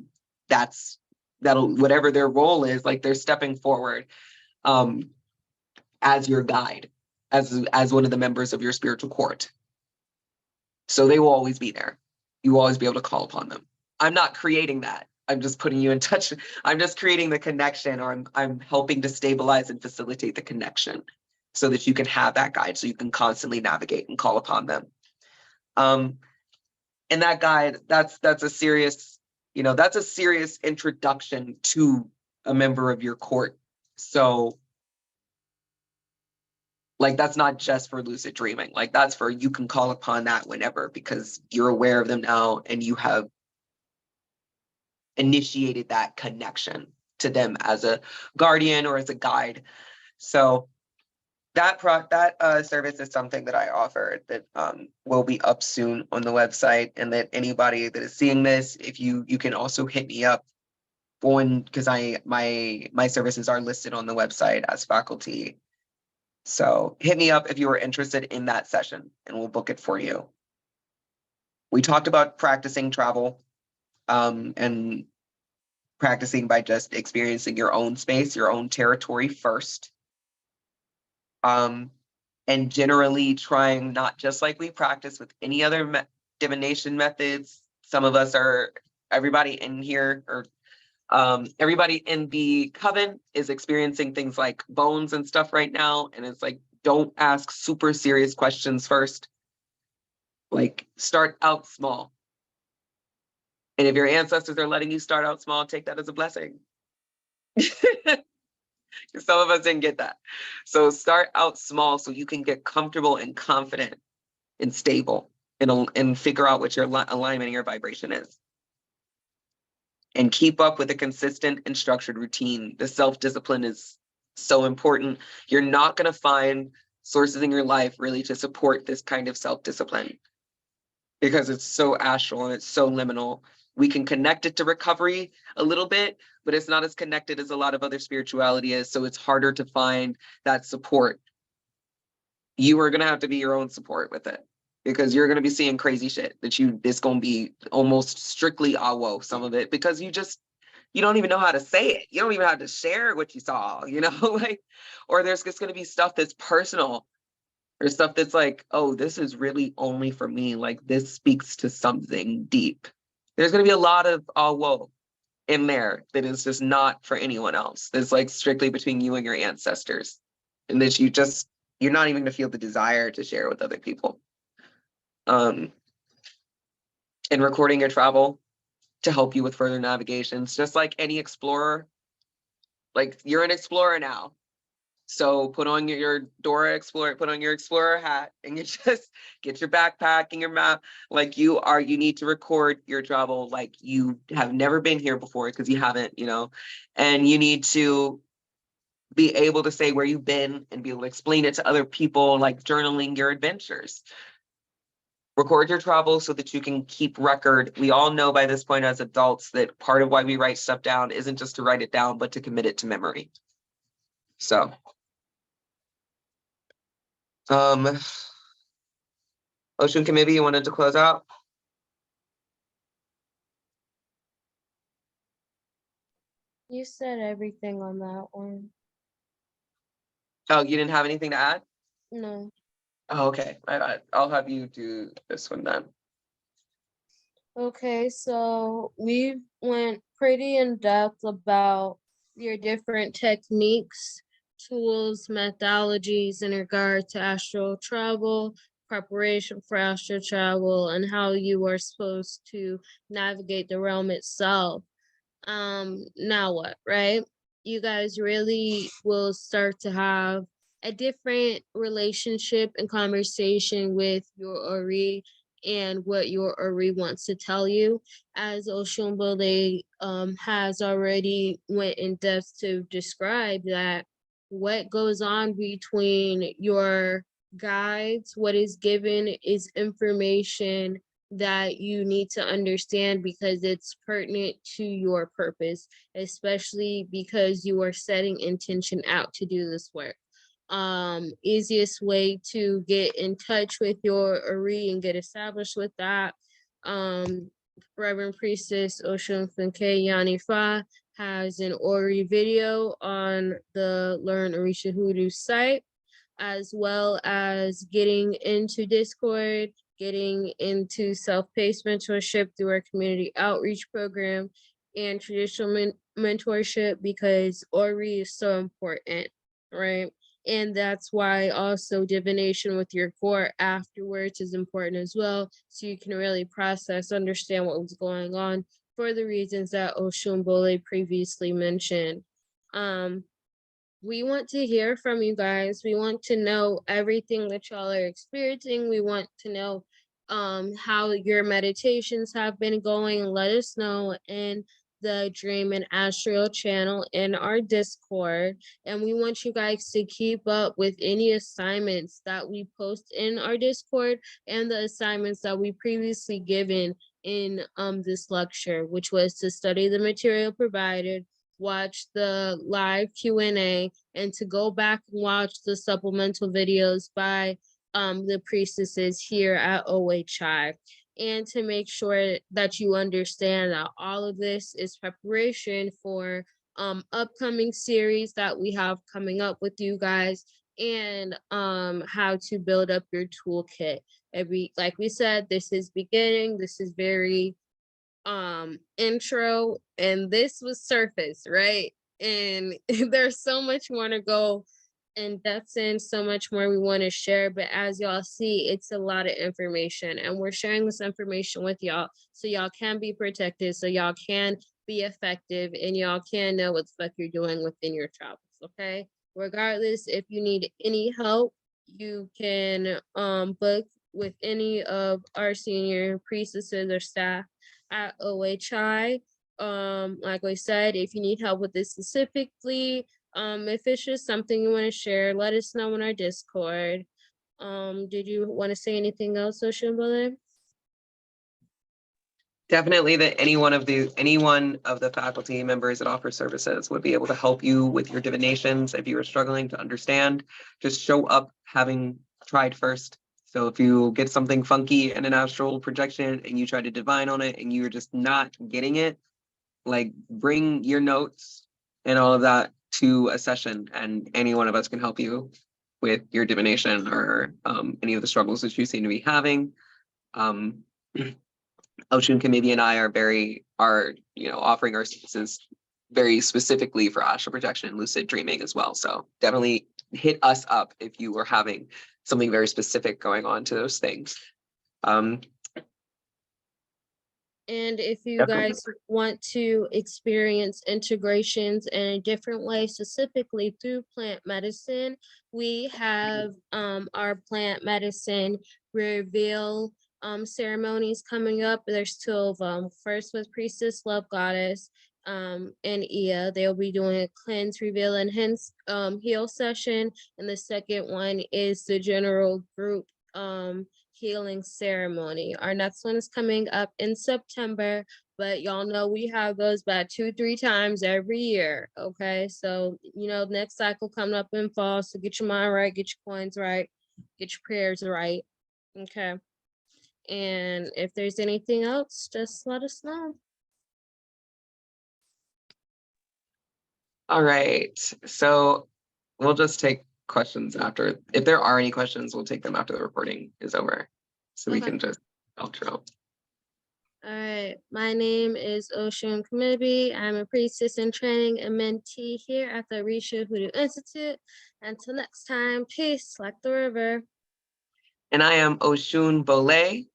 that'll whatever their role is, like they're stepping forward as your guide, as one of the members of your spiritual court. So they will always be there. You will always be able to call upon them. I'm not creating that. I'm just putting you in touch. I'm just creating the connection, or I'm helping to stabilize and facilitate the connection so that you can have that guide, so you can constantly navigate and call upon them. And that guide, that's a serious, that's a serious introduction to a member of your court. So like, that's not just for lucid dreaming. Like, that's for, you can call upon that whenever, because you're aware of them now and you have initiated that connection to them as a guardian or as a guide. So that service is something that I offer that will be up soon on the website, and that anybody that is seeing this, if you can also hit me up on, because my services are listed on the website as faculty. So hit me up if you are interested in that session, and we'll book it for you. We talked about practicing travel and practicing by just experiencing your own space, your own territory first. And generally trying, not just like we practice with any other divination methods. Some of us are, everybody in here, or everybody in the coven is experiencing things like bones and stuff right now. And it's like, don't ask super serious questions first. Like, start out small. And if your ancestors are letting you start out small, take that as a blessing. Some of us didn't get that. So start out small so you can get comfortable and confident and stable, and figure out what your alignment and your vibration is. And keep up with a consistent and structured routine. The self-discipline is so important. You're not going to find sources in your life really to support this kind of self-discipline, because it's so astral and it's so liminal. We can connect it to recovery a little bit, but it's not as connected as a lot of other spirituality is. So it's harder to find that support. You are going to have to be your own support with it, because you're going to be seeing crazy shit that it's going to be almost strictly awo, some of it, because you don't even know how to say it. You don't even have to share what you saw, like, or there's just going to be stuff that's personal, or stuff that's like, oh, this is really only for me. Like, this speaks to something deep. There's going to be a lot of awo in there that is just not for anyone else. It's like strictly between you and your ancestors, and that you're not even going to feel the desire to share with other people. And recording your travel to help you with further navigations, just like any explorer. Like, you're an explorer now. So put on your Dora Explorer, put on your explorer hat, and you just get your backpack and your map. Like, you need to record your travel like you have never been here before, because you haven't, and you need to be able to say where you've been and be able to explain it to other people, like journaling your adventures. Record your travel so that you can keep record. We all know by this point as adults that part of why we write stuff down isn't just to write it down, but to commit it to memory. So, Osun, Kemibi, you wanted to close out? You said everything on that one. Oh, you didn't have anything to add? No. Oh, okay. I'll have you do this one then. Okay, so we went pretty in depth about your different techniques, tools, methodologies in regard to astral travel, preparation for astral travel, and how you are supposed to navigate the realm itself. Now what, right? You guys really will start to have a different relationship and conversation with your Ori and what your Ori wants to tell you. As Osun Bole has already went in depth to describe that what goes on between your guides, what is given is information that you need to understand because it's pertinent to your purpose, especially because you are setting intention out to do this work. easiest way to get in touch with your Ori and get established with that. Reverend Priestess Osunfunke Yanifa has an Ori video on the Learn Orisha Hoodoo site, as well as getting into Discord, getting into self-paced mentorship through our community outreach program, and traditional mentorship, because Ori is so important, right? And that's why also divination with your core afterwards is important as well, so you can really process, understand what was going on for the reasons that Osun Bole previously mentioned. We want to hear from you guys. We want to know everything that y'all are experiencing. We want to know how your meditations have been going. Let us know in the Dream and Astral channel in our Discord. And we want you guys to keep up with any assignments that we post in our Discord and the assignments that we previously given in this lecture, which was to study the material provided, watch the live Q&A, and to go back and watch the supplemental videos by the priestesses here at OHI, and to make sure that you understand that all of this is preparation for upcoming series that we have coming up with you guys, and how to build up your toolkit. Like we said, this is beginning, this is very intro, and this was surface, right? And there's so much more to go in depth in, so much more we want to share, but as y'all see, it's a lot of information, and we're sharing this information with y'all so y'all can be protected, so y'all can be effective, and y'all can know what the fuck you're doing within your travels. Okay, regardless, if you need any help, you can book with any of our senior priestesses or staff at OHI. Like I said, if you need help with this specifically, if it's just something you want to share, let us know in our Discord. Did you want to say anything else, Osun Bole? Definitely that any one of the faculty members that offer services would be able to help you with your divinations if you are struggling to understand. Just show up having tried first. So if you get something funky in an astral projection and you try to divine on it and you're just not getting it, like bring your notes and all of that to a session, and any one of us can help you with your divination or any of the struggles that you seem to be having. Osun, Kemibi, and I are offering our services very specifically for astral projection and lucid dreaming as well. So definitely hit us up if you are having something very specific going on to those things. And if you guys want to experience integrations in a different way, specifically through plant medicine, we have our plant medicine reveal ceremonies coming up. There's 2 of them. First with Priestess Love Goddess and Ia. They'll be doing a cleanse, reveal, and hence heal session. And the second one is the general group healing ceremony. Our next one is coming up in September, but y'all know we have those about 2-3 times every year. Okay, so next cycle coming up in fall, so get your mind right, get your coins right, get your prayers right. Okay, and if there's anything else, just let us know. All right, so we'll just take questions after. If there are any questions, we'll take them after the recording is over, so we can just outro. All right, my name is Osun Kemibi. I'm a priestess in training and mentee here at the Orisha Hoodoo Institute. Until next time, peace like the river. And I am Osun Bole.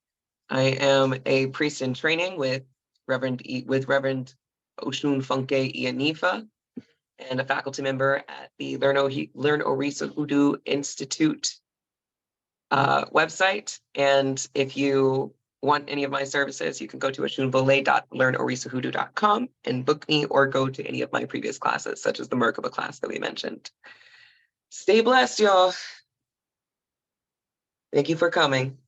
I am a priest in training with Reverend Osunfunke Ianifa, and a faculty member at the Learn Orisa Hoodoo Institute website. And if you want any of my services, you can go to osunbole.learnorisahoodoo.com and book me, or go to any of my previous classes, such as the Merkaba class that we mentioned. Stay blessed, y'all. Thank you for coming.